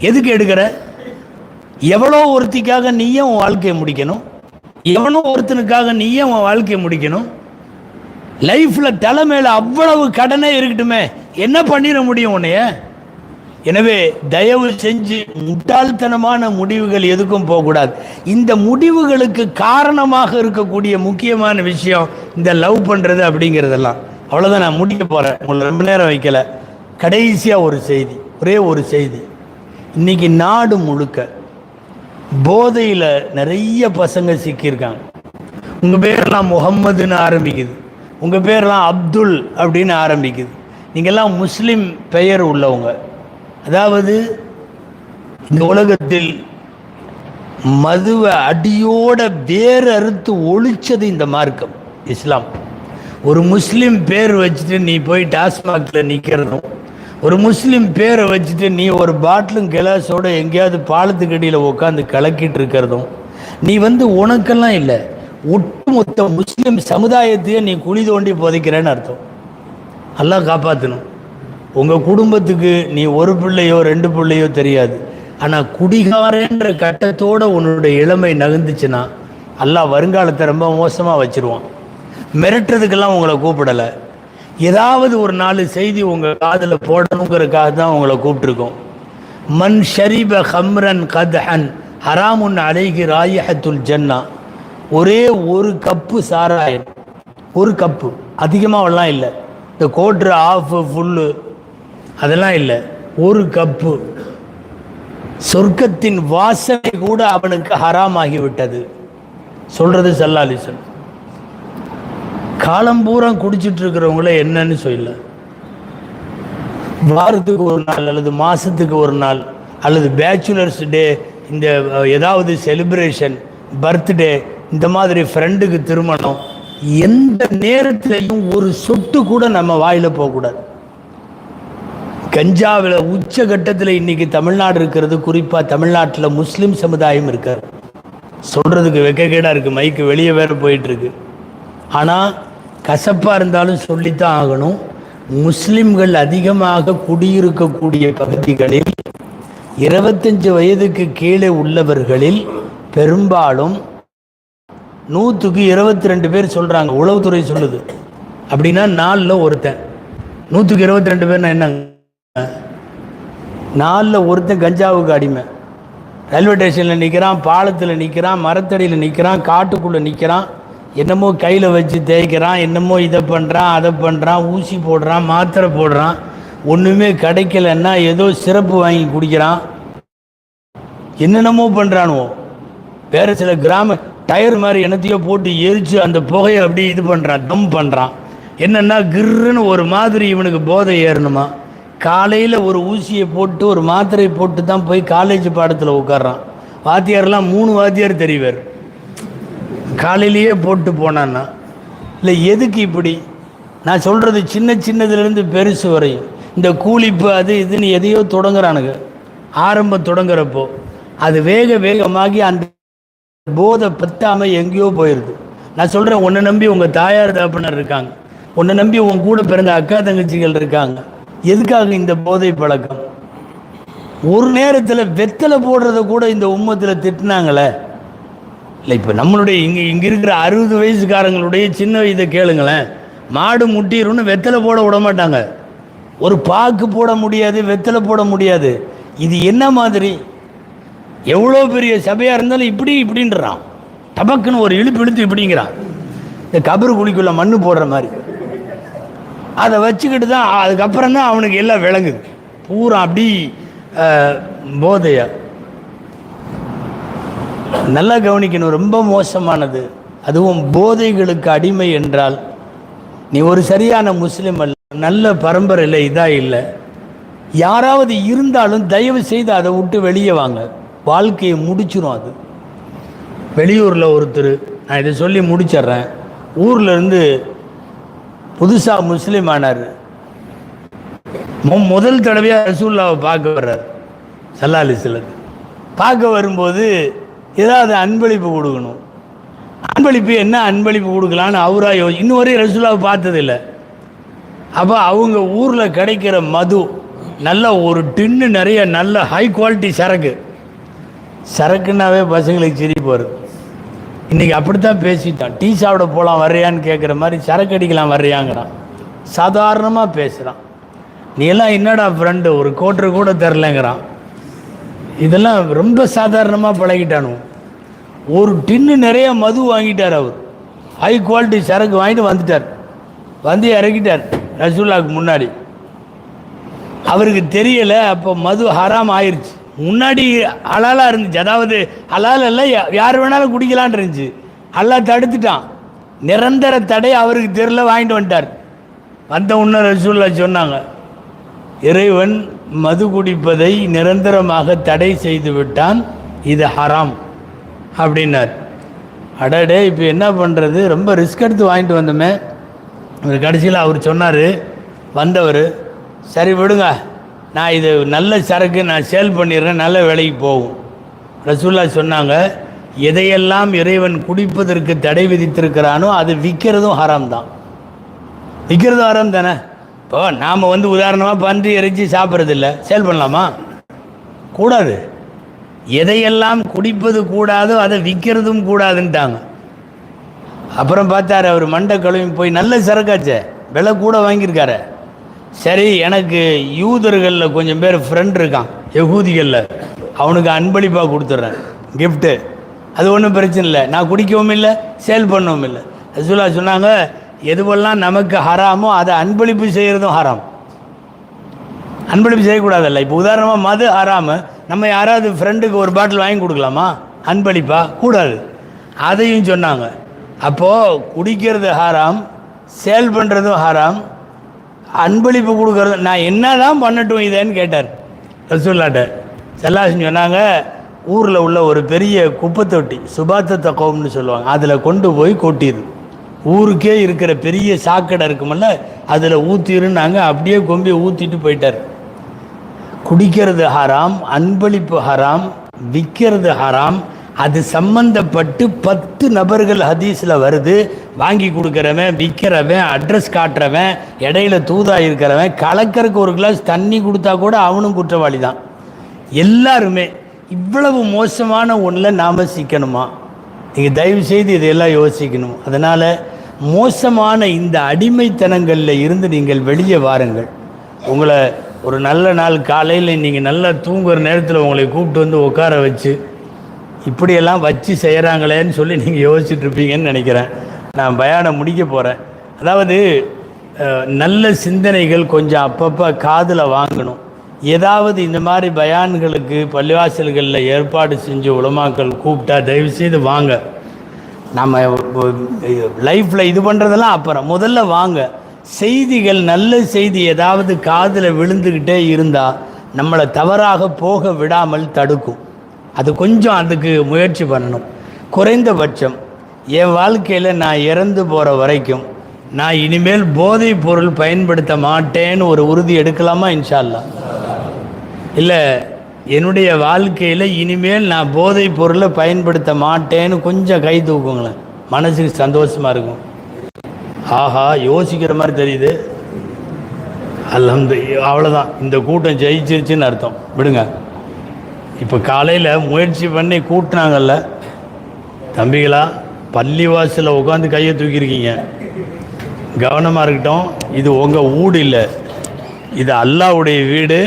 எதுக்கு எடுக்கிற? எவ்வளோ ஒருத்திக்காக நீயே உன் வாழ்க்கையை முடிக்கணும், எவனோ ஒருத்தனுக்காக நீயே உன் வாழ்க்கையை முடிக்கணும். லைஃப்பில் தலைமையில் அவ்வளவு கடனே இருக்கட்டுமே, என்ன பண்ணிட முடியும் உன்னைய? எனவே தயவு செஞ்சு முட்டாள்தனமான முடிவுகள் எதுக்கும் போகக்கூடாது. இந்த முடிவுகளுக்கு காரணமாக இருக்கக்கூடிய முக்கியமான விஷயம் இந்த லவ் பண்ணுறது அப்படிங்கிறதெல்லாம். அவ்வளோதான், நான் முடிக்க போகிறேன், உங்களை ரொம்ப நேரம் வைக்கல. கடைசியாக ஒரு செய்தி, ஒரே ஒரு செய்தி. இன்னைக்கு நாடு முழுக்க போதையில் நிறைய பசங்க சிக்கியிருக்காங்க. உங்கள் பேரெல்லாம் முகம்மதுன்னு ஆரம்பிக்குது, உங்கள் பேரெல்லாம் அப்துல் அப்படின்னு ஆரம்பிக்குது. நீங்கள்லாம் முஸ்லீம் பெயர் உள்ளவங்க. அதாவது இந்த உலகத்தில் மதுவை அடியோட வேறு அறுத்து ஒழிச்சது இந்த மார்க்கம் இஸ்லாம். ஒரு முஸ்லீம் பேர் வச்சுட்டு நீ போய் டாஸ்மாகில் நிற்கிறதும், ஒரு முஸ்லீம் பேரை வச்சுட்டு நீ ஒரு பாட்டிலும் கிளாஸோடு எங்கேயாவது பாலத்துக்கு அடியில் உட்காந்து கலக்கிட்டு இருக்கிறதும், நீ உனக்கெல்லாம் இல்லை, ஒட்டுமொத்த முஸ்லீம் சமுதாயத்தையே நீ குழி தோண்டி புதைக்கிறேன்னு அர்த்தம். அல்லாஹ் காப்பாற்றணும். உங்கள் குடும்பத்துக்கு நீ ஒரு பிள்ளையோ 2 பிள்ளையோ தெரியாது, ஆனால் குடிகாரன்ற கட்டத்தோடு உன்னுடைய இளமை நகர்ந்துச்சுன்னா அல்லாஹ் வருங்காலத்தை ரொம்ப மோசமாக வச்சுருவான். மிரட்டுறதுக்கெல்லாம் உங்களை கூப்பிடலை, ஏதாவது ஒரு 4 செய்தி உங்கள் காதில் போடணுங்கிறதுக்காக தான் உங்களை கூப்பிட்ருக்கோம். மன் ஷரிப ஹம்ரன் கத்ஹன் ஹராமுன் அலைஹி ராயிஹத்துல் ஜன்னா. ஒரே ஒரு கப்பு சாராயம், ஒரு கப்பு, அதிகமாகலாம் இல்லை, இந்த கோட்ரு ஆஃபு ஃபுல்லு அதெல்லாம் இல்லை, ஒரு கப்பு, சொர்க்கத்தின் வாசனை கூட அவனுக்கு ஹராமாகிவிட்டது. சொல்றது ஸல்லல்லாஹு அலைஹி வஸல்லம். காலம்பூரா குடிச்சிட்டு இருக்கிறவங்கள என்னன்னு சொல்லல, வாரத்துக்கு ஒரு நாள் அல்லது மாசத்துக்கு ஒரு நாள் அல்லது பேச்சுலர்ஸ் டே, இந்த ஏதாவது செலிப்ரேஷன், பர்த்டே, இந்த மாதிரி ஃப்ரெண்டுக்கு திருமணம், எந்த நேரத்திலையும் ஒரு சொட்டு கூட நம்ம வாயில் போகக்கூடாது. கஞ்சாவில் உச்சகட்டத்தில் இன்னைக்கு தமிழ்நாடு இருக்கிறது, குறிப்பாக தமிழ்நாட்டில் முஸ்லீம் சமுதாயம் இருக்கார். சொல்கிறதுக்கு வெக்கக்கேடாக இருக்குது, மைக்கு வெளியே வேறு போயிட்டுருக்கு. ஆனால் கசப்பாக இருந்தாலும் சொல்லித்தான் ஆகணும். முஸ்லிம்கள் அதிகமாக குடியிருக்கக்கூடிய பகுதிகளில் 25 வயதுக்கு கீழே உள்ளவர்களில் பெரும்பாலும் 100க்கு 22 பேர் சொல்கிறாங்க, உளவுத்துறை சொல்லுது. அப்படின்னா 4ல் ஒருத்தன், 100க்கு 22 பேர்னா என்னங்க? 4ல் ஒருத்தன் கஞ்சாவுக்கு அடிமை. ரயில்வே ஸ்டேஷனில் நிற்கிறான், பாலத்தில் நிற்கிறான், மரத்தடியில் நிற்கிறான், காட்டுக்குள்ளே நிற்கிறான், என்னமோ கையில் வச்சு தேய்க்கிறான், என்னமோ இதை பண்ணுறான், அதை பண்ணுறான், ஊசி போடுறான், மாத்திரை போடுறான். ஒன்றுமே கிடைக்கலன்னா ஏதோ சிறப்பு வாங்கி குடிக்கிறான், என்னென்னமோ பண்ணுறானுவோ. வேறு சில கிராம டயர் மாதிரி என்னத்தையோ போட்டு எரித்து அந்த புகையை அப்படி இது பண்ணுறான், தம் பண்ணுறான். என்னென்னா கிர்ன்னு ஒரு மாதிரி இவனுக்கு போதை ஏறணுமா, காலையில் ஒரு ஊசியை போட்டு ஒரு மாத்திரை போட்டு தான் போய் காலேஜ் பாடத்தில் உட்கார்றான். வாத்தியாரெலாம் 3 வாத்தியார் தெரிவார், காலையிலேயே போட்டு போனான்னா. இல்லை எதுக்கு இப்படி? நான் சொல்கிறது சின்னதுலேருந்து பெருசு வரையும். இந்த கூலிப்பு அது இதுன்னு எதையோ தொடங்குறானுங்க. ஆரம்பம் தொடங்குறப்போ அது வேகமாகி அந்த போதை பத்தாமல் எங்கேயோ போயிடுது. நான் சொல்கிறேன், உன்னை நம்பி உங்கள் தாயார் தகப்பனர் இருக்காங்க, உன்னை நம்பி உன் கூட பிறந்த அக்கா தங்கச்சிகள் இருக்காங்க. எதுக்காக இந்த போதை பழக்கம்? ஒரு நேரத்தில் வெத்தலை போடுறத கூட இந்த உம்மத்தில் திட்டினாங்களே. இல்லை, இப்போ நம்மளுடைய இங்கே இருக்கிற 60 வயசுக்காரங்களுடைய சின்ன இதை கேளுங்களேன். மாடு முட்டிருன்னு வெத்தலை போட விட மாட்டாங்க, ஒரு பாக்கு போட முடியாது, வெத்தலை போட முடியாது. இது என்ன மாதிரி? எவ்வளோ பெரிய சபையாக இருந்தாலும் இப்படின்றான், டபக்குன்னு ஒரு இழுத்து இப்படிங்கிறான். இந்த கபரு குழிக்குள்ள மண்ணு போடுற மாதிரி அதை வச்சுக்கிட்டு தான் அதுக்கப்புறம் தான் அவனுக்கு எல்லாம் விளங்குது. பூரா அப்படி போதையா. நல்லா கவனிக்கணும், ரொம்ப மோசமானது. அதுவும் போதைகளுக்கு அடிமை என்றால் நீ ஒரு சரியான முஸ்லீம் அல்ல, நல்ல பரம்பரையில் இதாக இல்லை. யாராவது இருந்தாலும் தயவு செய்து அதை விட்டு வெளியே வாங்க, வாழ்க்கையை முடிச்சிடும் அது. வெளியூரில் ஒருத்தர், நான் இதை சொல்லி முடிச்சிட்றேன், ஊரில் இருந்து புதுசாக முஸ்லீம் ஆனார். முதல் தடவையாக ரசூலுல்லாவை பார்க்க வர்றார். ஸல்லல்லாஹு அலைஹி வஸல்லம் பார்க்க வரும்போது ஏதாவது அன்பளிப்பு கொடுக்கணும். அன்பளிப்பு என்ன அன்பளிப்பு கொடுக்கலான்னு அவராக இன்னும் வரையும் ரசூலுல்லாவை பார்த்ததில்லை. அப்போ அவங்க ஊரில் கிடைக்கிற நல்ல ஒரு டின்னு நிறைய நல்ல ஹை குவாலிட்டி சரக்குன்னாவே பசங்களுக்கு சிரிப்பு வரும். இன்றைக்கி அப்படித்தான் பேசிட்டான். டீ சாப்பிட போகலாம் வர்றியான்னு கேட்குற மாதிரி சரக்கு அடிக்கலாம் வர்றியாங்கிறான். சாதாரணமாக பேசுகிறான். நீ எல்லாம் என்னடா ஃப்ரெண்டு, ஒரு கோட்டரு கூட தெரிலங்கிறான். இதெல்லாம் ரொம்ப சாதாரணமாக பழகிட்டானு. ஒரு டின்னு நிறைய மது வாங்கிட்டார். அவர் ஹை குவாலிட்டி சரக்கு வாங்கிட்டு வந்துட்டார். வந்து இறக்கிட்டார் ரசூலுல்லாஹ்க்கு முன்னாடி. அவருக்கு தெரியலை, அப்போ மது ஹராம் ஆயிடுச்சு. முன்னாடி ஹலாலாக இருந்துச்சு, அதாவது ஹலால் எல்லாம் யார் வேணாலும் குடிக்கலான் இருந்துச்சு. அல்லாஹ் தடுத்துட்டான். நிரந்தர தடை அவருக்கு தெரியல, வாங்கிட்டு வந்துட்டார். வந்த உடனே ரசூலுல்லாஹ் சொன்னாங்க, இறைவன் மது குடிப்பதை நிரந்தரமாக தடை செய்து விட்டான், இது ஹராம் அப்படின்னார். அடடே இப்போ என்ன பண்ணுறது, ரொம்ப ரிஸ்க் எடுத்து வாங்கிட்டு வந்தோமே. அவர் கடைசியில் அவர் சொன்னார், வந்தவர், சரி விடுங்க, நான் இது நல்ல சரக்கு நான் சேல் பண்ணிடுறேன், நல்ல விலைக்கு போகும். ரசூலுல்லாஹ் சொன்னாங்க, எதையெல்லாம் இறைவன் குடிப்பதற்கு தடை விதித்திருக்கிறானோ அது விற்கிறதும் ஹராம் தான். விற்கிறதும் ஹராம் தானே. இப்போ நாம் உதாரணமாக பன்றி இறைச்சி சாப்பிட்றதில்ல, சேல் பண்ணலாமா? கூடாது. எதையெல்லாம் குடிப்பது கூடாதோ அதை விற்கிறதும் கூடாதுன்ட்டாங்க. அப்புறம் பார்த்தாரு அவர், மண்டை கழுவி போய் நல்ல சரக்காச்சே, விலை கூட வாங்கியிருக்காரு. சரி, எனக்கு யூதர்களில் கொஞ்சம் பேர் ஃப்ரெண்ட் இருக்கான், யகூதிகளில், அவனுக்கு அன்பளிப்பாக கொடுத்துட்றேன் கிஃப்ட்டு, அது ஒன்றும் பிரச்சனை இல்லை, நான் குடிக்கவும் இல்லை சேல் பண்ணவும் இல்லை. ரசூலுல்லாஹ் சொன்னாங்க, எதுவெல்லாம் நமக்கு ஹராமோ அதை அன்பளிப்பு செய்கிறதும் ஹராம். அன்பளிப்பு செய்யக்கூடாதல்ல. இப்போ உதாரணமாக மது ஹராமு, நம்ம யாராவது ஃப்ரெண்டுக்கு ஒரு பாட்டில் வாங்கி கொடுக்கலாமா அன்பளிப்பா? கூடாது. அதையும் சொன்னாங்க. அப்போது குடிக்கிறது ஹராம், சேல் பண்ணுறதும் ஹராம், அன்பளிப்பு கொடுக்கறது. நான் என்ன தான் பண்ணட்டும் இதேன்னு கேட்டார் ரசூலுல்லாஹ்ட்ட. ஸல்லல்லாஹு சொன்னாங்க, ஊரில் உள்ள ஒரு பெரிய குப்பை தொட்டி, சுபாத்த கௌம்னு சொல்லுவாங்க, அதில் கொண்டு போய் கொட்டிடு. ஊருக்கே இருக்கிற பெரிய சாக்கடை இருக்குமல்ல, அதில் ஊற்றிருந்தாங்க. அப்படியே கொம்பி ஊற்றிட்டு போயிட்டார். குடிக்கிறது ஹராம், அன்பளிப்பு ஹராம், விற்கிறது ஹராம். அது சம்பந்தப்பட்டு 10 நபர்கள் ஹதீஸில் வருது. வாங்கி கொடுக்குறவன், விற்கிறவன், அட்ரஸ் காட்டுறவன், இடையில தூதா இருக்கிறவன், கலக்கறக்கு ஒரு கிளாஸ் தண்ணி கொடுத்தா கூட அவனும் குற்றவாளி தான். எல்லாருமே இவ்வளவு மோசமான ஒன்றில் நாம் சிக்கணுமா? நீங்கள் தயவு செய்து இதையெல்லாம் யோசிக்கணும். அதனால் மோசமான இந்த அடிமைத்தனங்களில் இருந்து நீங்கள் வெளியே வாருங்கள். உங்களை ஒரு நல்ல நாள் காலையில் நீங்கள் நல்லா தூங்குகிற நேரத்தில் உங்களை கூப்பிட்டு உட்கார வச்சு இப்படியெல்லாம் வச்சு செய்கிறாங்களேன்னு சொல்லி நீங்கள் யோசிச்சுட்டு இருப்பீங்கன்னு நினைக்கிறேன். நான் பயானை முடிக்க போகிறேன். அதாவது நல்ல சிந்தனைகள் கொஞ்சம் அப்பப்போ காதில் வாங்கணும். ஏதாவது இந்த மாதிரி பயான்களுக்கு பள்ளிவாசல்களில் ஏற்பாடு செஞ்சு உலமாக்கள் கூப்பிட்டா தயவுசெய்து வாங்க. நம்ம லைஃப்பில் இது பண்ணுறதெல்லாம் அப்புறம், முதல்ல வாங்க. செய்திகள், நல்ல செய்தி ஏதாவது காதில் விழுந்துக்கிட்டே இருந்தால் நம்மளை தவறாக போக விடாமல் தடுக்கும். அது கொஞ்சம் அதுக்கு முயற்சி பண்ணணும். குறைந்தபட்சம் என் வாழ்க்கையில் நான் இறந்து போகிற வரைக்கும் நான் இனிமேல் போதைப் பொருள் பயன்படுத்த மாட்டேன்னு ஒரு உறுதி எடுக்கலாமா? இன்ஷா அல்லாஹ். இல்லை, என்னுடைய வாழ்க்கையில் இனிமேல் நான் போதைப் பொருளை பயன்படுத்த மாட்டேன்னு கொஞ்சம் கை தூக்குங்களேன், மனசுக்கு சந்தோஷமாக இருக்கும். ஆஹா, யோசிக்கிற மாதிரி தெரியுது. அல்ஹம்துலில்லாஹ். அவ்வளோதான், இந்த கூட்டம் ஜெயிச்சிருச்சுன்னு அர்த்தம். விடுங்க. இப்போ காலையில் முயற்சி பண்ணி கூட்டினாங்கல்ல தம்பிகளா, பள்ளிவாசலில் உட்காந்து கையை தூக்கியிருக்கீங்க. கவனமாக இருக்கட்டும். இது உங்கள் வீடு இல்லை, இது அல்லாஹ்வுடைய வீடு.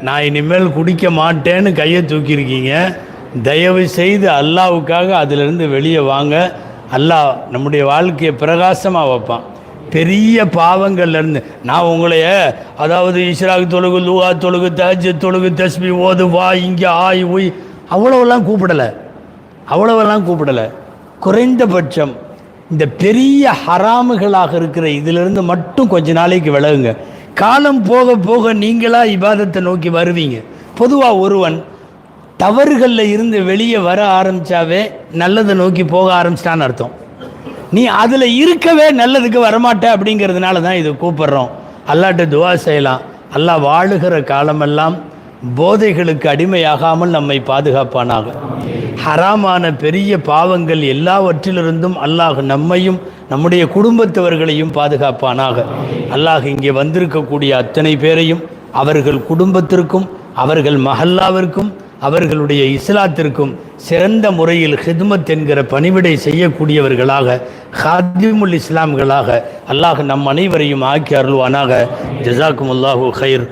நான் இனிமேல் குடிக்க மாட்டேன்னு கையை தூக்கியிருக்கீங்க. தயவு செய்து அல்லாஹ்வுக்காக அதிலிருந்து வெளியே வாங்க. அல்லாஹ் நம்முடைய வாழ்க்கையை பிரகாசமாக வைப்பான். பெரிய பாவங்கள்லேருந்து நான் உங்களைய, அதாவது இஸ்ராக் தொழுகு, லூஹா தொழுகு, தஹஜ்ஜுத் தொழுகு, தஸ்பீ ஓது, வா இங்கே ஆய் உய், அவ்வளோவெல்லாம் கூப்பிடலை. குறைந்தபட்சம் இந்த பெரிய ஹராமுகளாக இருக்கிற இதிலிருந்து மட்டும் கொஞ்ச நாளைக்கு விலகுங்க. காலம் போக போக நீங்களா இபாதத்தை நோக்கி வருவீங்க. பொதுவாக ஒருவன் தவறுகளில் இருந்து வெளியே வர ஆரம்பித்தாவே நல்லதை நோக்கி போக ஆரம்பிச்சிட்டான்னு அர்த்தம். நீ அதில் இருக்கவே நல்லதுக்கு வரமாட்ட. அப்படிங்கிறதுனால தான் இது கூப்பிட்றோம். அல்லாஹ்ட்ட துவா செய்யலாம். அல்லாஹ் வாழுகிற காலமெல்லாம் போதைகளுக்கு அடிமையாகாமல் நம்மை பாதுகாப்பானாக. ஹராமான பெரிய பாவங்கள் எல்லாவற்றிலிருந்தும் அல்லாஹ் நம்மையும் நம்முடைய குடும்பத்தவர்களையும் பாதுகாப்பானாக. அல்லாஹ் இங்கே வந்திருக்கக்கூடிய அத்தனை பேரையும் அவர்கள் குடும்பத்திற்கும் அவர்கள் மஹல்லாவிற்கும் அவர்களுடைய இஸ்லாத்திற்கும் சிறந்த முறையில் ஹித்மத் என்கிற பணிவிடை செய்யக்கூடியவர்களாக ஹாதிமுல் இஸ்லாம்களாக அல்லாஹ் நம் அனைவரையும் ஆக்கி அருள்வானாக. ஜஸாக்குமுல்லாஹு கைர்.